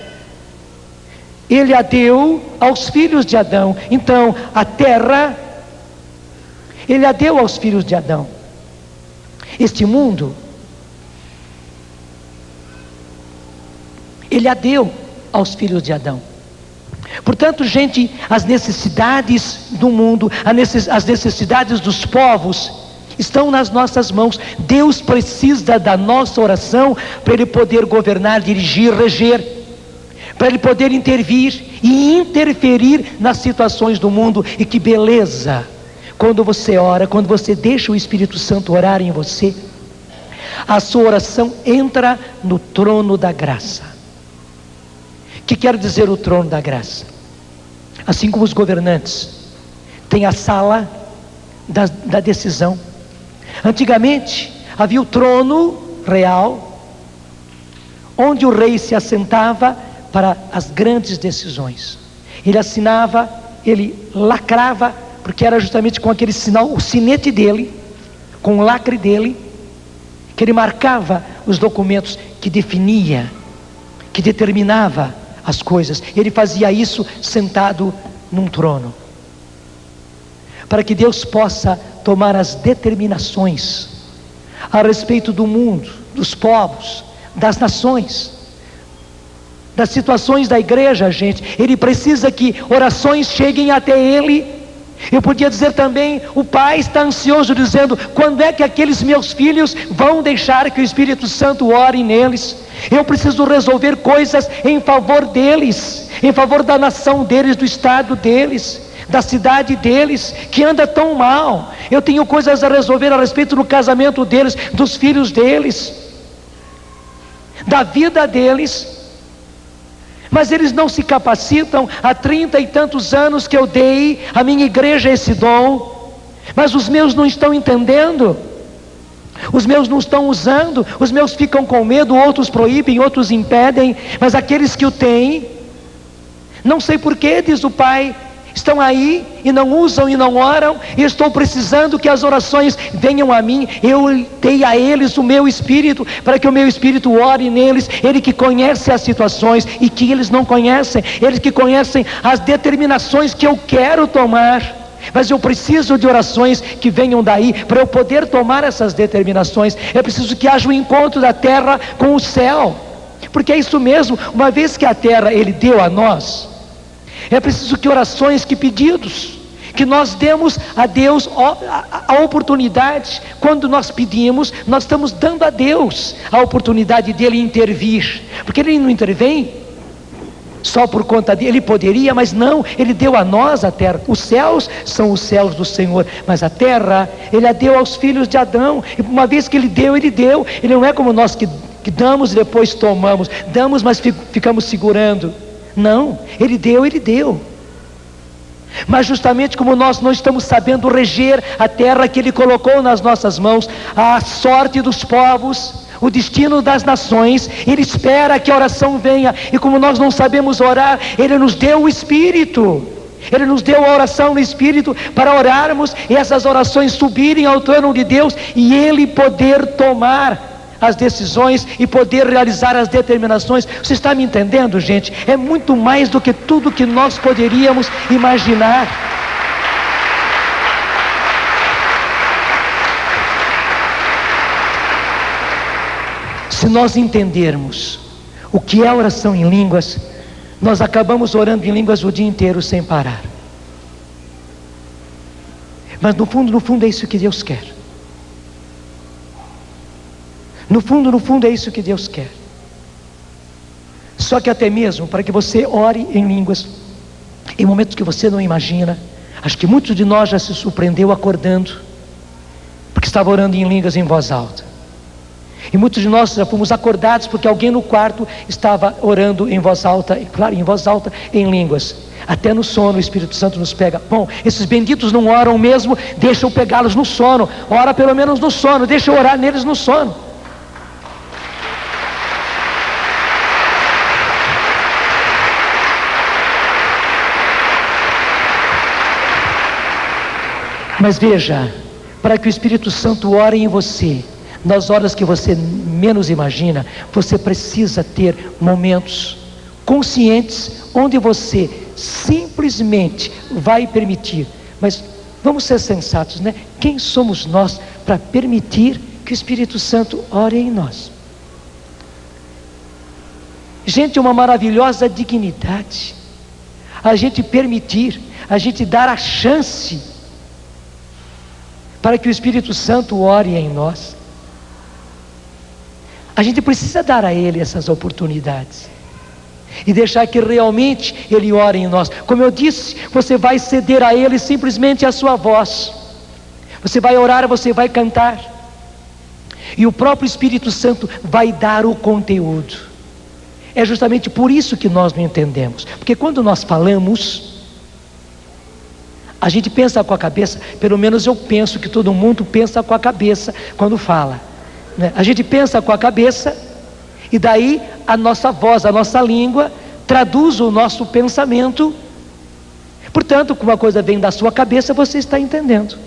Ele a deu aos filhos de Adão. Então a terra Ele a deu aos filhos de Adão. Este mundo Ele a deu aos filhos de Adão. Portanto, gente, as necessidades do mundo, as necessidades dos povos estão nas nossas mãos. Deus precisa da nossa oração para Ele poder governar, dirigir, reger, para Ele poder intervir e interferir nas situações do mundo. E que beleza, quando você ora, quando você deixa o Espírito Santo orar em você, a sua oração entra no trono da graça. O que quer dizer o trono da graça? Assim como os governantes têm a sala da decisão. Antigamente havia o trono real, onde o rei se assentava para as grandes decisões. Ele assinava, ele lacrava, porque era justamente com aquele sinal, o sinete dele, com o lacre dele, que ele marcava os documentos que definia, que determinava as coisas. Ele fazia isso sentado num trono, para que Deus possa tomar as determinações a respeito do mundo, dos povos, das nações, das situações da igreja, gente. Ele precisa que orações cheguem até Ele. Eu podia dizer também, o Pai está ansioso, dizendo: quando é que aqueles meus filhos vão deixar que o Espírito Santo ore neles? Eu preciso resolver coisas em favor deles, em favor da nação deles, do estado deles, da cidade deles, que anda tão mal. Eu tenho coisas a resolver a respeito do casamento deles, dos filhos deles, da vida deles. Mas eles não se capacitam. Há 30 e tantos anos que eu dei à minha igreja esse dom, mas os meus não estão entendendo, os meus não estão usando, os meus ficam com medo, outros proíbem, outros impedem. Mas aqueles que o têm, não sei porquê, diz o Pai, estão aí e não usam e não oram. E estou precisando que as orações venham a mim. Eu dei a eles o meu Espírito, para que o meu Espírito ore neles. Ele que conhece as situações e que eles não conhecem, eles que conhecem as determinações que eu quero tomar. Mas eu preciso de orações que venham daí, para eu poder tomar essas determinações. É preciso que haja um encontro da terra com o céu, porque é isso mesmo. Uma vez que a terra Ele deu a nós, é preciso que orações, que pedidos, que nós demos a Deus a oportunidade. Quando nós pedimos, nós estamos dando a Deus a oportunidade dEle intervir, porque Ele não intervém só por conta dele. Ele poderia, mas não, Ele deu a nós a terra. Os céus são os céus do Senhor, mas a terra Ele a deu aos filhos de Adão. E uma vez que Ele deu, Ele não é como nós que damos e depois tomamos. Damos, mas ficamos segurando. Não, Ele deu. Mas justamente como nós não estamos sabendo reger a terra que Ele colocou nas nossas mãos, a sorte dos povos, o destino das nações, Ele espera que a oração venha. E como nós não sabemos orar, Ele nos deu o Espírito, Ele nos deu a oração no Espírito, para orarmos e essas orações subirem ao trono de Deus, e Ele poder tomar as decisões e poder realizar as determinações. Você está me entendendo, gente? É muito mais do que tudo que nós poderíamos imaginar. Se nós entendermos o que é oração em línguas, Nós acabamos orando em línguas o dia inteiro sem parar. Mas no fundo é isso que Deus quer. No fundo é isso que Deus quer. Só que até mesmo para que você ore em línguas, em momentos que você não imagina, acho que muitos de nós já se surpreendeu acordando, porque estava orando em línguas em voz alta. E muitos de nós já fomos acordados porque alguém no quarto estava orando em voz alta, e claro, em voz alta, em línguas. Até no sono o Espírito Santo nos pega. Bom, esses benditos não oram mesmo, deixa eu pegá-los no sono. Ora pelo menos no sono, deixa eu orar neles no sono. Mas veja, para que o Espírito Santo ore em você, nas horas que você menos imagina, você precisa ter momentos conscientes, onde você simplesmente vai permitir. Mas vamos ser sensatos, né? Quem somos nós para permitir que o Espírito Santo ore em nós? Gente, é uma maravilhosa dignidade a gente permitir, a gente dar a chance para que o Espírito Santo ore em nós. A gente precisa dar a Ele essas oportunidades e deixar que realmente Ele ore em nós. Como eu disse, você vai ceder a Ele simplesmente a sua voz. Você vai orar, você vai cantar, e o próprio Espírito Santo vai dar o conteúdo. É justamente por isso que nós não entendemos, porque quando nós falamos, a gente pensa com a cabeça. Pelo menos eu penso que todo mundo pensa com a cabeça quando fala, né? A gente pensa com a cabeça, e daí a nossa voz, a nossa língua traduz o nosso pensamento. Portanto, como uma coisa vem da sua cabeça, você está entendendo.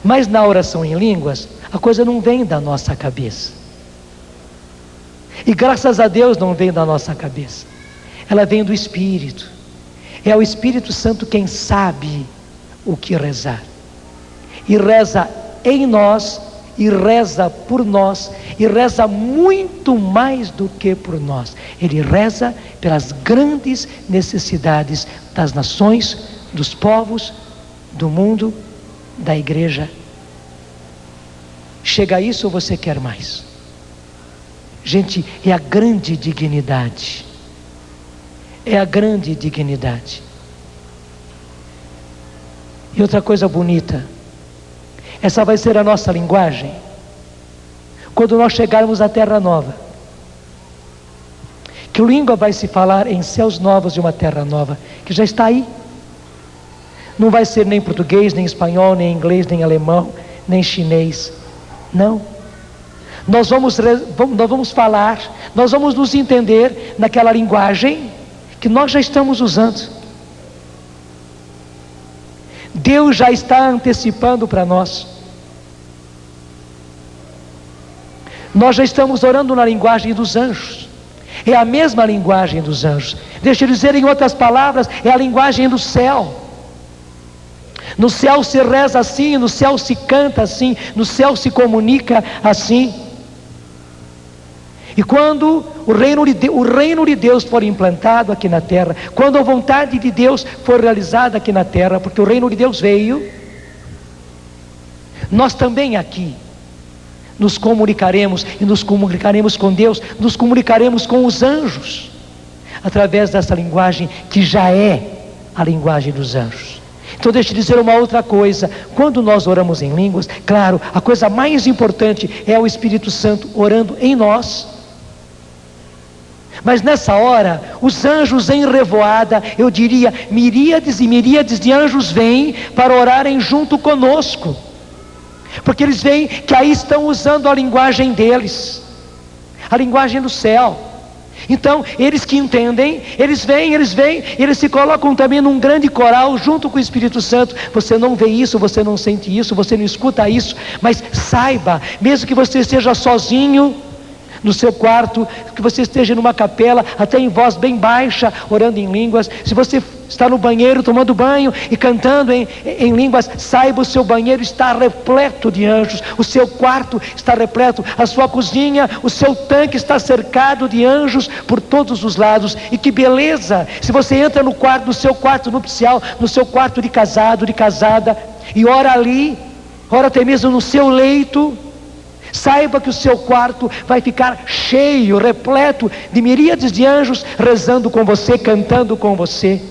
Mas na oração em línguas, a coisa não vem da nossa cabeça, e graças a Deus não vem da nossa cabeça, ela vem do Espírito. É o Espírito Santo quem sabe o que rezar, e reza em nós, e reza por nós, e reza muito mais do que por nós. Ele reza pelas grandes necessidades das nações, dos povos, do mundo, da igreja. Chega a isso ou você quer mais? Gente, é a grande dignidade. É a grande dignidade. E outra coisa bonita, essa vai ser a nossa linguagem quando nós chegarmos à terra nova. Que língua vai se falar em céus novos e uma terra nova, que já está aí. Não vai ser nem português, nem espanhol, nem inglês, nem alemão, nem chinês. Não. Nós vamos falar, nós vamos nos entender naquela linguagem que nós já estamos usando. Deus já está antecipando para nós. Nós já estamos orando na linguagem dos anjos. É a mesma linguagem dos anjos. Deixa eu dizer em outras palavras, é a linguagem do céu. No céu se reza assim, no céu se canta assim, no céu se comunica assim. E quando o reino de Deus for implantado aqui na terra, quando a vontade de Deus for realizada aqui na terra, porque o reino de Deus veio, nós também aqui nos comunicaremos, e nos comunicaremos com Deus, nos comunicaremos com os anjos, através dessa linguagem que já é a linguagem dos anjos. Então deixa eu dizer uma outra coisa. Quando nós oramos em línguas, claro, a coisa mais importante é o Espírito Santo orando em nós. Mas nessa hora, os anjos em revoada, eu diria, miríades e miríades de anjos vêm para orarem junto conosco, porque eles veem que aí estão usando a linguagem deles, a linguagem do céu. Então, eles que entendem, eles vêm, eles se colocam também num grande coral junto com o Espírito Santo. Você não vê isso, você não sente isso, você não escuta isso, mas saiba, mesmo que você esteja sozinho, no seu quarto, que você esteja numa capela, até em voz bem baixa, orando em línguas. Se você está no banheiro tomando banho e cantando em línguas, saiba, o seu banheiro está repleto de anjos, o seu quarto está repleto, a sua cozinha, o seu tanque está cercado de anjos por todos os lados. E que beleza! Se você entra no quarto, no seu quarto nupcial, no seu quarto de casado, de casada, e ora ali, ora até mesmo no seu leito, saiba que o seu quarto vai ficar cheio, repleto de miríades de anjos rezando com você, cantando com você,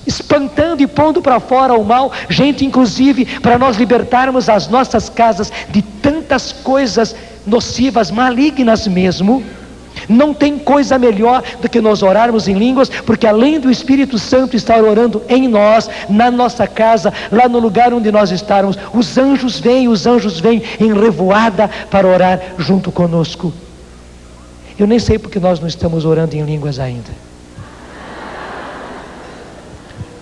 espantando e pondo para fora o mal. Gente, inclusive, para nós libertarmos as nossas casas de tantas coisas nocivas, malignas mesmo. Não tem coisa melhor do que nós orarmos em línguas, porque além do Espírito Santo estar orando em nós, na nossa casa, lá no lugar onde nós estarmos, os anjos vêm em revoada para orar junto conosco. Eu nem sei porque nós não estamos orando em línguas ainda.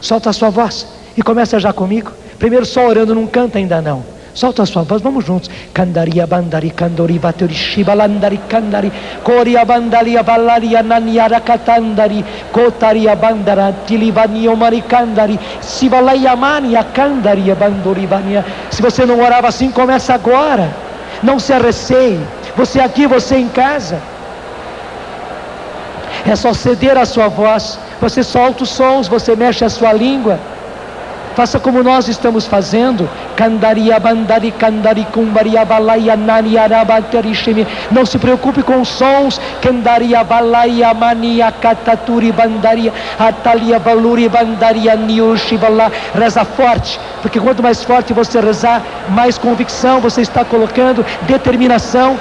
Solta a sua voz e começa já comigo. Primeiro só orando, não canta ainda não. Solta a sua voz, vamos juntos. Candaria bandari candori batori shibalandari candari coria bandalia valaria naniara catandari cotaria bandara tilivanio maricandari sivalaya mania candaria bandori bania. Se você não orava assim, começa agora. Não se arreceie. Você aqui, você em casa. É só ceder a sua voz. Você solta os sons, você mexe a sua língua. Faça como nós estamos fazendo. Candaria bandari candari cumbaria balaia nani arabaterishimi. Não se preocupe com os sons. Candaria balaia mania cataturi bandaria atalia valuri bandaria niushibala. Reza forte, porque quanto mais forte você rezar, mais convicção você está colocando, determinação.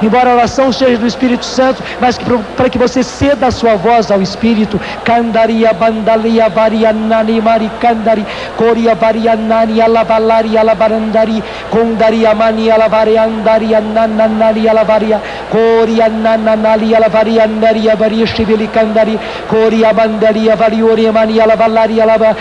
Embora a oração seja do Espírito Santo, mas para que você ceda a sua voz ao Espírito. Candaria bandalia varianani maricandari coria varianani alavalari alabarandari condaria mani alavariandari anananari alavaria coria nananali alavariandari avarichibilicandari coria bandaria variori mani alavalari alava.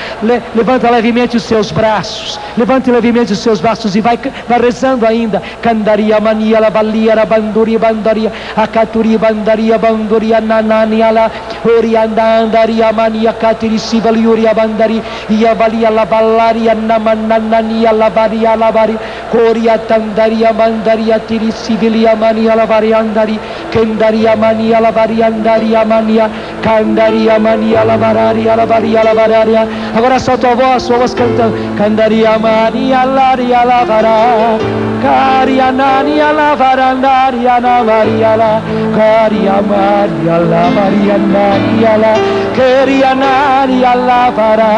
Levanta levemente os seus braços, levante levemente os seus braços e vai rezando ainda. Candaria mani alavalia banduri bandaria akaturi bandaria banduria nanani ala orianda andaria mania katiri sivali uria bandari ia valia la valaria namanani ala varia la vari coria tandaria mandaria tiri sivilia mania la variandari kendaria mania la variandaria mania candaria mania la varia la varia la varia. Agora solta a voz, sua voz cantando. Candaria mania la vara caria nani ala varandari Ana Maria la Caria Maria la Maria Maria la Queria Maria la Vara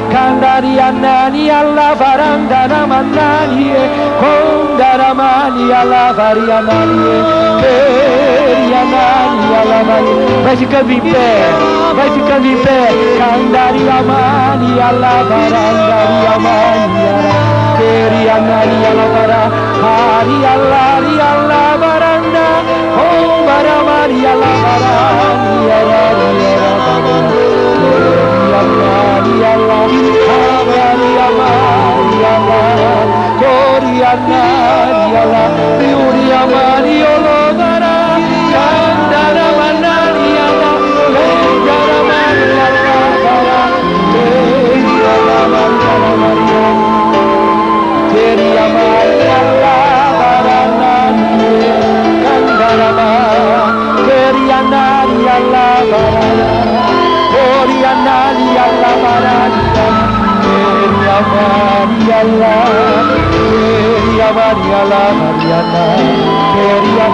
Candaria Maria la Varanda na Manani Condara Maria la Varia Maria Queria Maria la Maria. Vai ficando em pé, vai ficando em pé. Candaria Maria la Varandaria Maria Queria Maria la Vara Maria la Varanda oh Maria la Varanda Maria la Coria Maria la Fiuria Maria Logara Candara Maria la Candara Maria la Vara Queria la Maria Queria Maria la Queria la varanda, Coria Naria la varanda, Queria Maria la Mariana, Queria.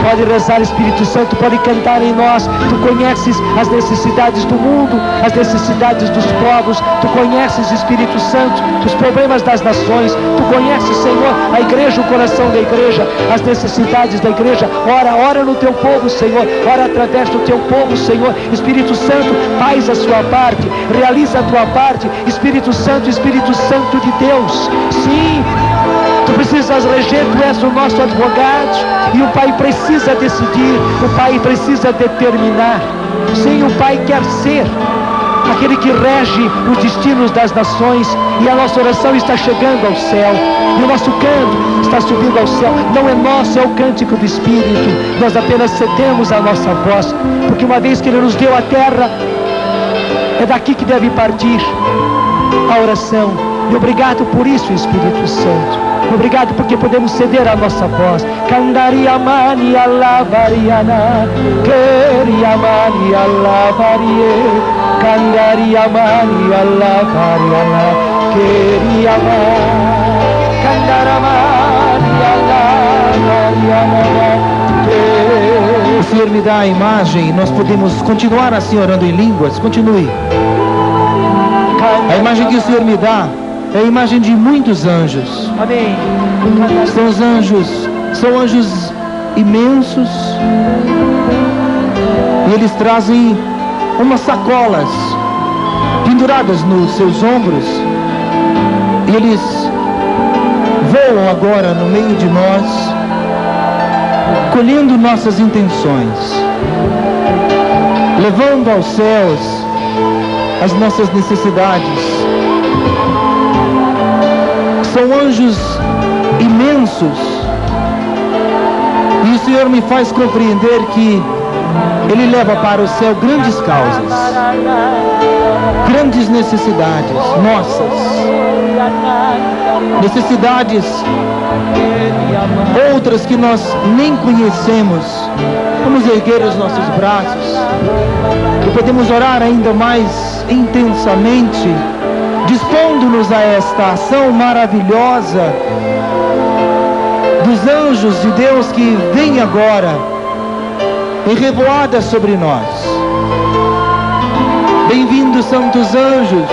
Pode rezar, Espírito Santo, pode cantar em nós. Tu conheces as necessidades do mundo, as necessidades dos povos. Tu conheces, Espírito Santo, os problemas das nações. Tu conheces, Senhor, a igreja, o coração da igreja, as necessidades da igreja. Ora no teu povo, Senhor. Ora através do teu povo, Senhor. Espírito Santo, faz a sua parte, realiza a tua parte. Espírito Santo de Deus. Sim. Tu precisas reger, tu és o nosso advogado. E o Pai precisa decidir, o Pai precisa determinar. Sim, o Pai quer ser aquele que rege os destinos das nações. E a nossa oração está chegando ao céu. E o nosso canto está subindo ao céu. Não é nosso, é o cântico do Espírito. Nós apenas cedemos a nossa voz, porque uma vez que Ele nos deu a terra, é daqui que deve partir a oração. E obrigado por isso, Espírito Santo. Obrigado porque podemos ceder a nossa voz. Candariamani alavariana, queriamani alavarie, candariamani alavariana, queriamani, candaramani alavariana. O Senhor me dá a imagem, nós podemos continuar assim orando em línguas. Continue. A imagem que o Senhor me dá é a imagem de muitos anjos. Amém. São anjos imensos. E eles trazem umas sacolas penduradas nos seus ombros. E eles voam agora no meio de nós, colhendo nossas intenções, levando aos céus as nossas necessidades. São anjos imensos. E o Senhor me faz compreender que Ele leva para o céu grandes causas, grandes necessidades nossas, necessidades outras que nós nem conhecemos. Vamos erguer os nossos braços e podemos orar ainda mais intensamente, dispondo-nos a esta ação maravilhosa dos anjos de Deus que vem agora em revoada sobre nós. Bem-vindos, santos anjos,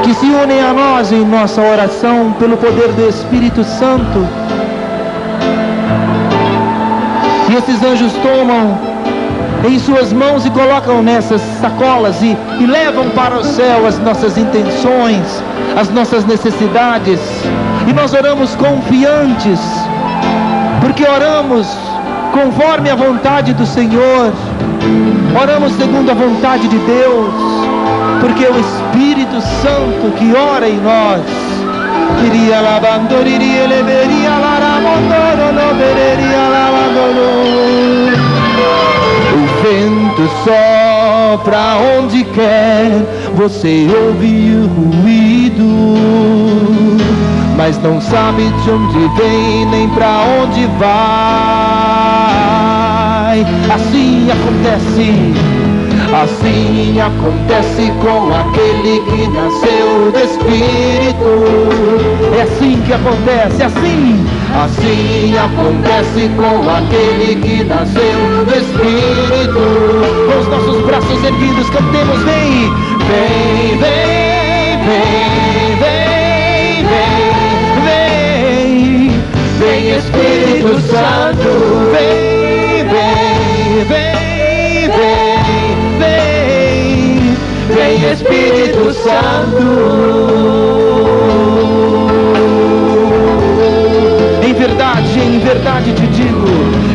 que se unem a nós em nossa oração pelo poder do Espírito Santo. E esses anjos tomam em suas mãos e colocam nessas sacolas e levam para o céu as nossas intenções, as nossas necessidades. E nós oramos confiantes, porque oramos conforme a vontade do Senhor, oramos segundo a vontade de Deus, porque é o Espírito Santo que ora em nós. O vento sopra onde quer, você ouve o ruído, mas não sabe de onde vem nem pra onde vai. Assim acontece com aquele que nasceu do Espírito. É assim que acontece, assim acontece com aquele que nasceu do Espírito. Com os nossos braços erguidos cantemos: vem, vem, vem, vem, vem, vem, vem, vem Espírito Santo, vem, vem, vem, vem, vem, vem Espírito Santo. Em verdade te digo,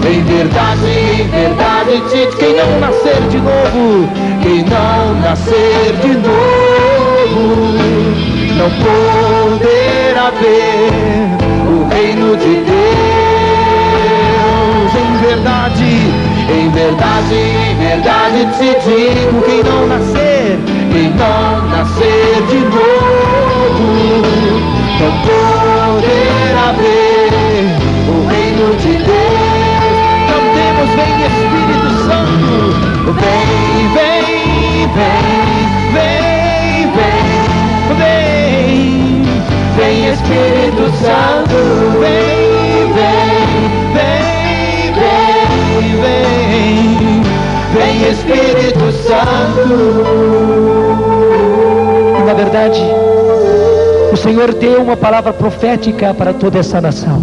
em verdade te digo, quem não nascer de novo, não poderá ver o reino de Deus. Em verdade te digo, quem não nascer de novo, não poderá ver o reino de Deus. Cantemos: vem Espírito Santo, vem, vem, vem, vem, vem, vem, vem Espírito Santo, vem, vem, vem, vem, vem, vem Espírito Santo. Na verdade, o Senhor deu uma palavra profética para toda essa nação.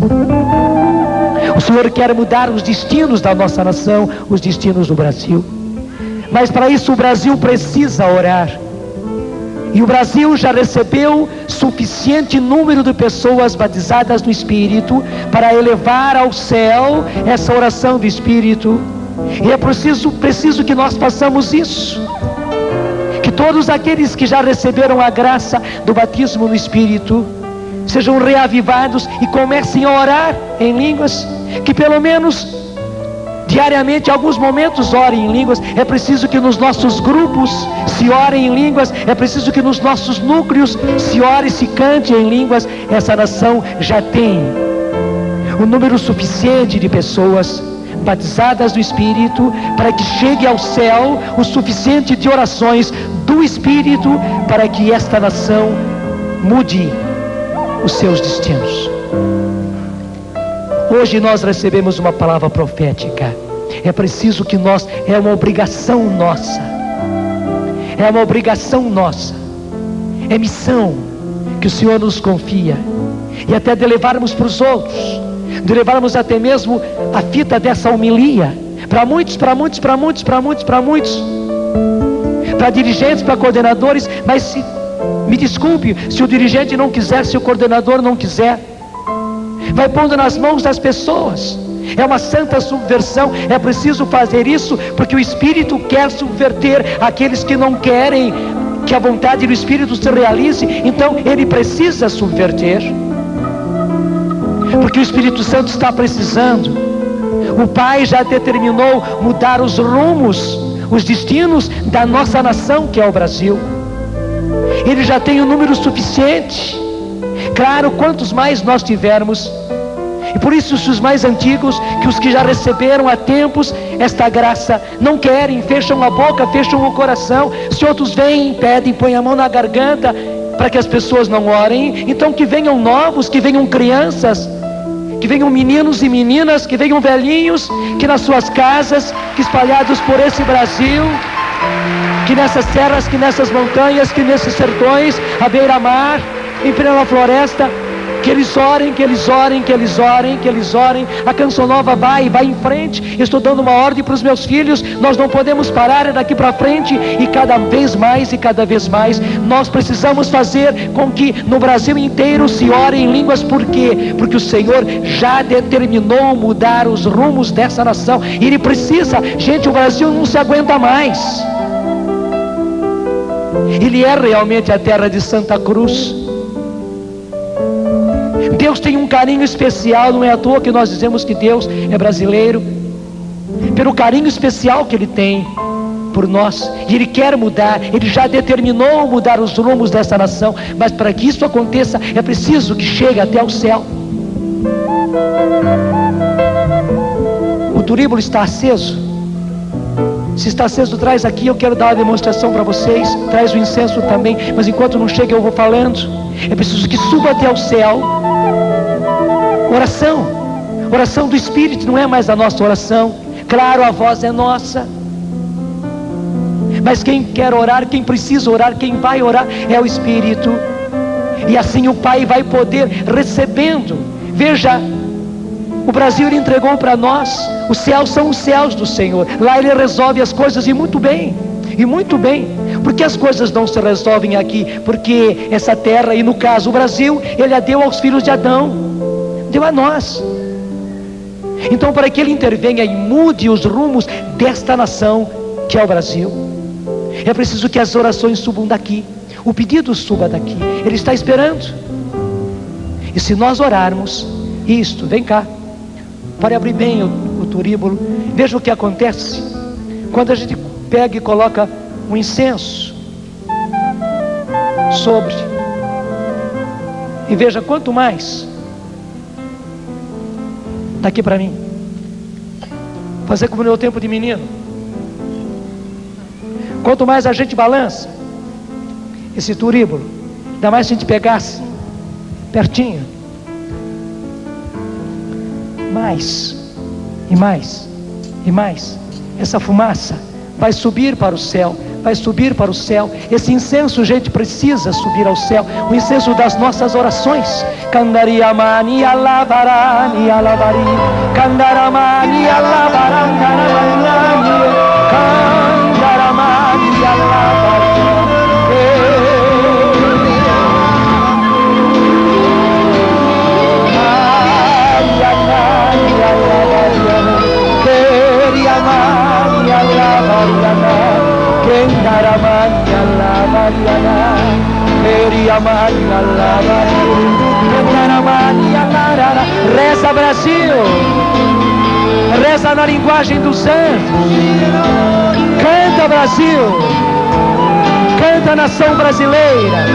O Senhor quer mudar os destinos da nossa nação, os destinos do Brasil. Mas para isso o Brasil precisa orar. E o Brasil já recebeu suficiente número de pessoas batizadas no Espírito para elevar ao céu essa oração do Espírito. E é preciso que nós façamos isso. Que todos aqueles que já receberam a graça do batismo no Espírito sejam reavivados e comecem a orar em línguas, que pelo menos diariamente, em alguns momentos, orem em línguas. É preciso que nos nossos grupos se orem em línguas, é preciso que nos nossos núcleos se ore e se cante em línguas. Essa nação já tem um número suficiente de pessoas batizadas do Espírito, para que chegue ao céu o suficiente de orações do Espírito, para que esta nação mude os seus destinos. Hoje nós recebemos uma palavra profética. É preciso que nós, é uma obrigação nossa, é missão que o Senhor nos confia, e até de levarmos para os outros, de levarmos até mesmo a fita dessa homilia para muitos, para dirigentes, para coordenadores. Mas me desculpe, se o dirigente não quiser, se o coordenador não quiser, vai pondo nas mãos das pessoas. É uma santa subversão. É preciso fazer isso, porque o Espírito quer subverter aqueles que não querem que a vontade do Espírito se realize. Então ele precisa subverter, porque o Espírito Santo está precisando. O Pai já determinou mudar os rumos, os destinos da nossa nação, que é o Brasil. Ele já tem um número suficiente. Claro, quantos mais nós tivermos, e por isso os mais antigos, que os que já receberam há tempos esta graça, não querem, fecham a boca, fecham o coração. Se outros vêm, pedem, põem a mão na garganta para que as pessoas não orem. Então que venham novos, que venham crianças, que venham meninos e meninas, que venham velhinhos, que nas suas casas, que espalhados por esse Brasil, que nessas serras, que nessas montanhas, que nesses sertões, à beira-mar, em plena floresta, que eles orem, que eles orem, que eles orem, que eles orem. A Canção Nova vai em frente. Estou dando uma ordem para os meus filhos. Nós não podemos parar daqui para frente, e cada vez mais nós precisamos fazer com que no Brasil inteiro se ore em línguas. Por quê? Porque o Senhor já determinou mudar os rumos dessa nação. Ele precisa. Gente, o Brasil não se aguenta mais. Ele é realmente a terra de Santa Cruz. Deus tem um carinho especial. Não é à toa que nós dizemos que Deus é brasileiro, pelo carinho especial que Ele tem por nós. E Ele quer mudar. Ele já determinou mudar os rumos dessa nação. Mas para que isso aconteça, é preciso que chegue até o céu. O turíbulo está aceso. Se está aceso, traz aqui. Eu quero dar uma demonstração para vocês. Traz o incenso também. Mas enquanto não chega, eu vou falando. É preciso que suba até o céu. Oração do Espírito, não é mais a nossa oração. Claro, a voz é nossa, mas quem quer orar, quem precisa orar, quem vai orar é o Espírito. E assim o Pai vai poder recebendo. Veja, o Brasil Ele entregou para nós. Os céus são os céus do Senhor. Lá Ele resolve as coisas, e muito bem. Porque as coisas não se resolvem aqui? Porque essa terra, e no caso o Brasil, Ele a deu aos filhos de Adão, deu a nós. Então, para que Ele intervenha e mude os rumos desta nação, que é o Brasil, é preciso que as orações subam daqui, o pedido suba daqui. Ele está esperando. E se nós orarmos isto, vem cá, para abrir bem o turíbulo. Veja o que acontece quando a gente pega e coloca um incenso sobre. E veja, quanto mais daqui para mim, fazer como no meu tempo de menino, quanto mais a gente balança esse turíbulo, ainda mais se a gente pegasse pertinho, mais e mais e mais, essa fumaça vai subir para o céu, vai subir para o céu. Esse incenso, gente, precisa subir ao céu. O incenso das nossas orações. Candariamani alavarani alavari, Candaramani alavarani alavari, Candaramani alavari. Reza, Brasil. Reza na linguagem dos anjos. Canta, Brasil. Canta, nação brasileira.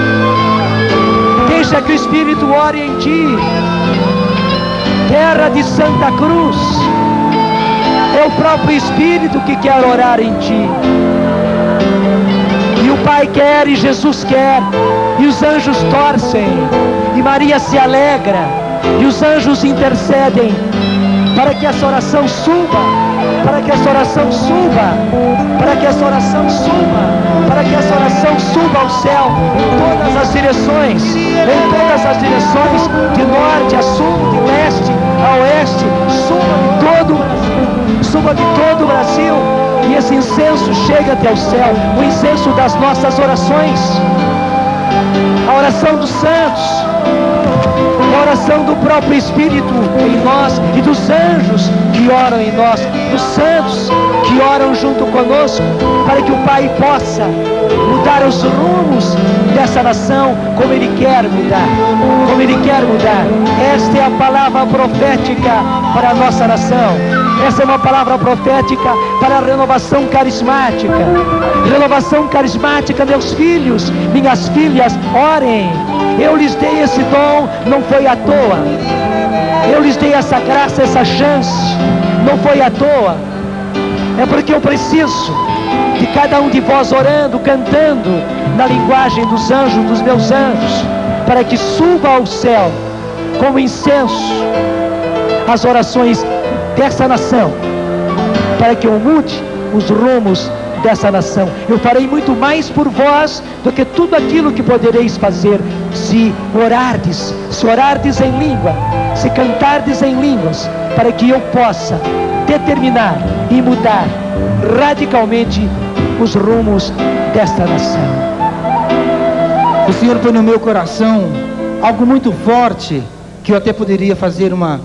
Deixa que o Espírito ore em ti. Terra de Santa Cruz. É o próprio Espírito que quer orar em ti. E o Pai quer, e Jesus quer, e os anjos torcem, e Maria se alegra, e os anjos intercedem para que essa oração suba, para que essa oração suba, para que essa oração suba, para que essa oração suba ao céu, em todas as direções, de norte a sul, de leste a oeste, suba de todo o Brasil, e esse incenso chega até o céu, o incenso das nossas orações, a oração dos santos, a oração do próprio Espírito em nós e dos anjos que oram em nós, dos santos que oram junto conosco, para que o Pai possa mudar os rumos dessa nação como Ele quer mudar, como Ele quer mudar. Esta é a palavra profética para a nossa nação. Essa é uma palavra profética para a renovação carismática. Renovação carismática, meus filhos, minhas filhas, orem. Eu lhes dei esse dom, não foi à toa. Eu lhes dei essa graça, essa chance, não foi à toa. É porque eu preciso de cada um de vós orando, cantando na linguagem dos anjos, dos meus anjos, para que suba ao céu como incenso as orações dessa nação, para que eu mude os rumos dessa nação. Eu farei muito mais por vós do que tudo aquilo que podereis fazer se orardes em língua, se cantardes em línguas, para que eu possa determinar e mudar radicalmente os rumos desta nação. O Senhor põe no meu coração algo muito forte, que eu até poderia fazer uma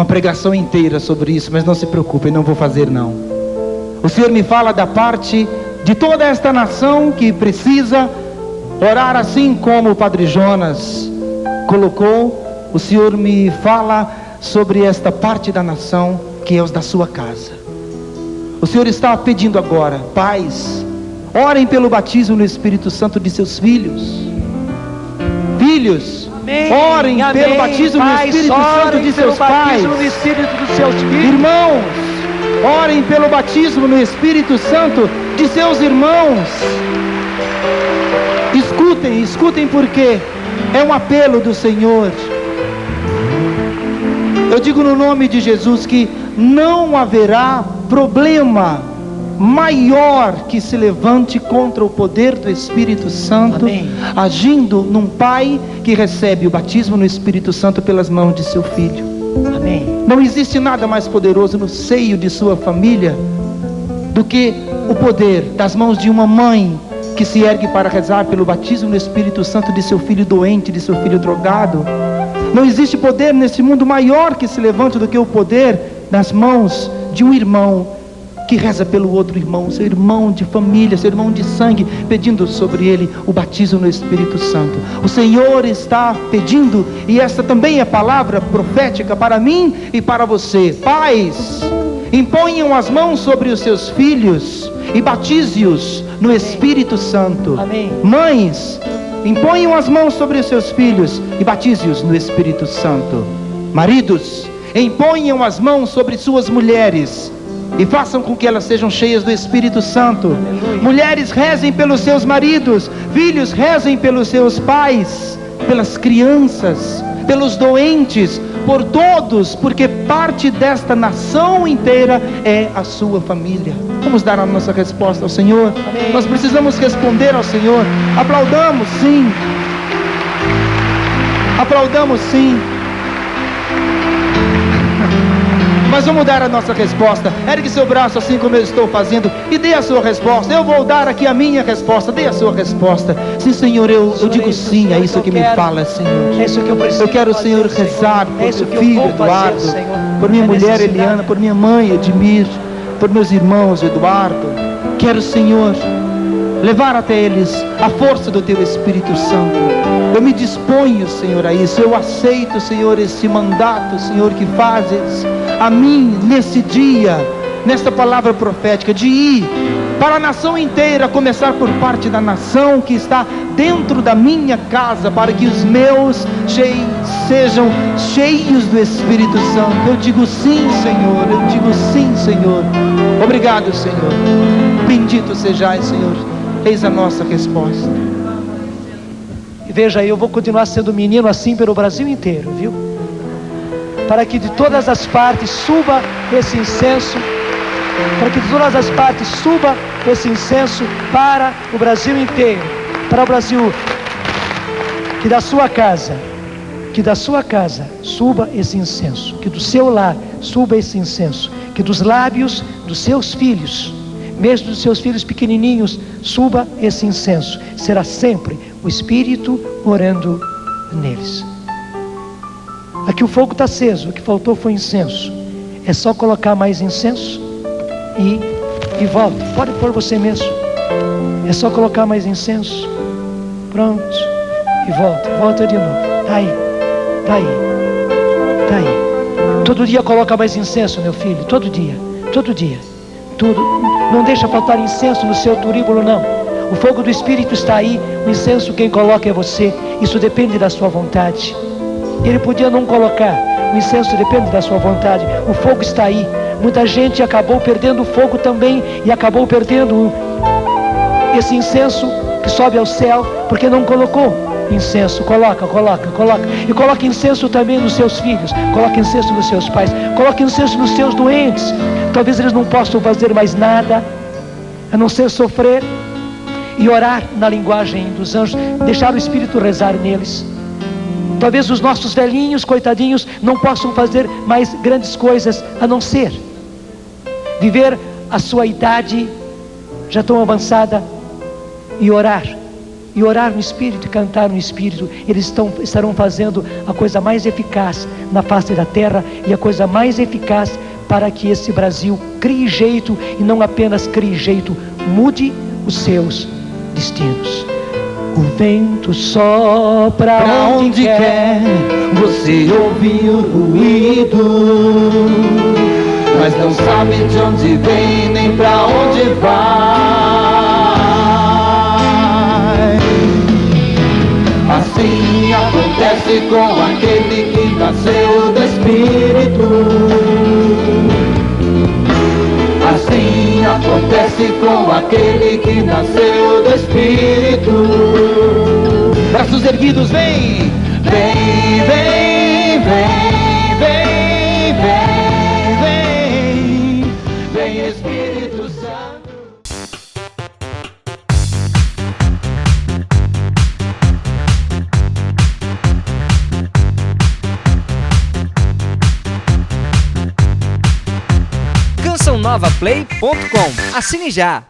pregação inteira sobre isso, mas não se preocupem, não vou fazer não. O Senhor me fala da parte de toda esta nação que precisa orar assim como o Padre Jonas colocou. O Senhor me fala sobre esta parte da nação que é os da sua casa. O Senhor está pedindo agora: pais, orem pelo batismo no Espírito Santo de seus filhos. Filhos, amém, orem amém, pelo batismo no Espírito Santo de seus pais. Irmãos, orem pelo batismo no Espírito Santo de seus irmãos. Escutem porque é um apelo do Senhor. Eu digo no nome de Jesus que não haverá problema maior que se levante contra o poder do Espírito Santo, amém, agindo num pai que recebe o batismo no Espírito Santo pelas mãos de seu filho. Amém. Não existe nada mais poderoso no seio de sua família do que o poder das mãos de uma mãe que se ergue para rezar pelo batismo no Espírito Santo de seu filho doente, de seu filho drogado. Não existe poder nesse mundo maior que se levante do que o poder das mãos de um irmão que reza pelo outro irmão, seu irmão de família, seu irmão de sangue, pedindo sobre ele o batismo no Espírito Santo. O Senhor está pedindo, e esta também é palavra profética para mim e para você. Pais, imponham as mãos sobre os seus filhos e batize-os no Espírito Santo. Amém. Mães, imponham as mãos sobre os seus filhos e batize-os no Espírito Santo. Maridos, imponham as mãos sobre suas mulheres e façam com que elas sejam cheias do Espírito Santo. Aleluia. Mulheres, rezem pelos seus maridos. Filhos, rezem pelos seus pais, pelas crianças, pelos doentes, por todos, porque parte desta nação inteira é a sua família. Vamos dar a nossa resposta ao Senhor. Amém. Nós precisamos responder ao Senhor. Aplaudamos sim. Aplaudamos sim. Mas vamos dar a nossa resposta. Ergue seu braço assim como eu estou fazendo e dê a sua resposta. Eu vou dar aqui a minha resposta. Dê a sua resposta. Sim, Senhor, eu digo sim a isso que me fala, Senhor. É isso que eu preciso. Eu quero, Senhor, rezar por meu filho Eduardo, por minha mulher Eliana, por minha mãe Edmir, por meus irmãos Eduardo. Quero, Senhor, levar até eles a força do Teu Espírito Santo. Eu me disponho, Senhor, a isso. Eu aceito, Senhor, esse mandato, Senhor, que fazes a mim nesse dia, nesta palavra profética, de ir para a nação inteira, começar por parte da nação que está dentro da minha casa, para que os meus sejam cheios do Espírito Santo. Eu digo sim, Senhor, eu digo sim, Senhor. Obrigado, Senhor. Bendito sejais, Senhor. Eis a nossa resposta. E veja, eu vou continuar sendo menino assim pelo Brasil inteiro, viu? Para que de todas as partes suba esse incenso, para que de todas as partes suba esse incenso para o Brasil inteiro, para o Brasil, que da sua casa suba esse incenso, que do seu lar suba esse incenso, que dos lábios dos seus filhos, mesmo dos seus filhos pequenininhos, suba esse incenso. Será sempre o Espírito morando neles. Aqui o fogo está aceso, o que faltou foi incenso. É só colocar mais incenso e volta. Pode pôr você mesmo. É só colocar mais incenso. Pronto. E volta de novo. Tá aí. Todo dia coloca mais incenso, meu filho. Todo dia. Tudo. Não deixa faltar incenso no seu turíbulo, não. O fogo do Espírito está aí. O incenso quem coloca é você. Isso depende da sua vontade. Ele podia não colocar. O incenso depende da sua vontade. O fogo está aí. Muita gente acabou perdendo o fogo também, e acabou perdendo esse incenso que sobe ao céu, porque não colocou incenso. Coloca. E coloca incenso também nos seus filhos. Coloca incenso nos seus pais. Coloca incenso nos seus doentes. Talvez eles não possam fazer mais nada a não ser sofrer e orar na linguagem dos anjos, deixar o Espírito rezar neles. Talvez os nossos velhinhos, coitadinhos, não possam fazer mais grandes coisas a não ser viver a sua idade já tão avançada e orar no Espírito e cantar no Espírito. Eles estarão fazendo a coisa mais eficaz na face da terra, e a coisa mais eficaz para que esse Brasil crie jeito, e não apenas crie jeito, mude os seus destinos. O vento sopra onde quer, você ouve o ruído, mas não sabe de onde vem nem pra onde vai. Assim acontece com aquele que nasceu do Espírito. Assim acontece com aquele que nasceu do Espírito. Braços erguidos, vem, vem, vem, vem, vem, vem, vem, vem, Espírito Santo. CançãoNovaPlay.com. Assine já!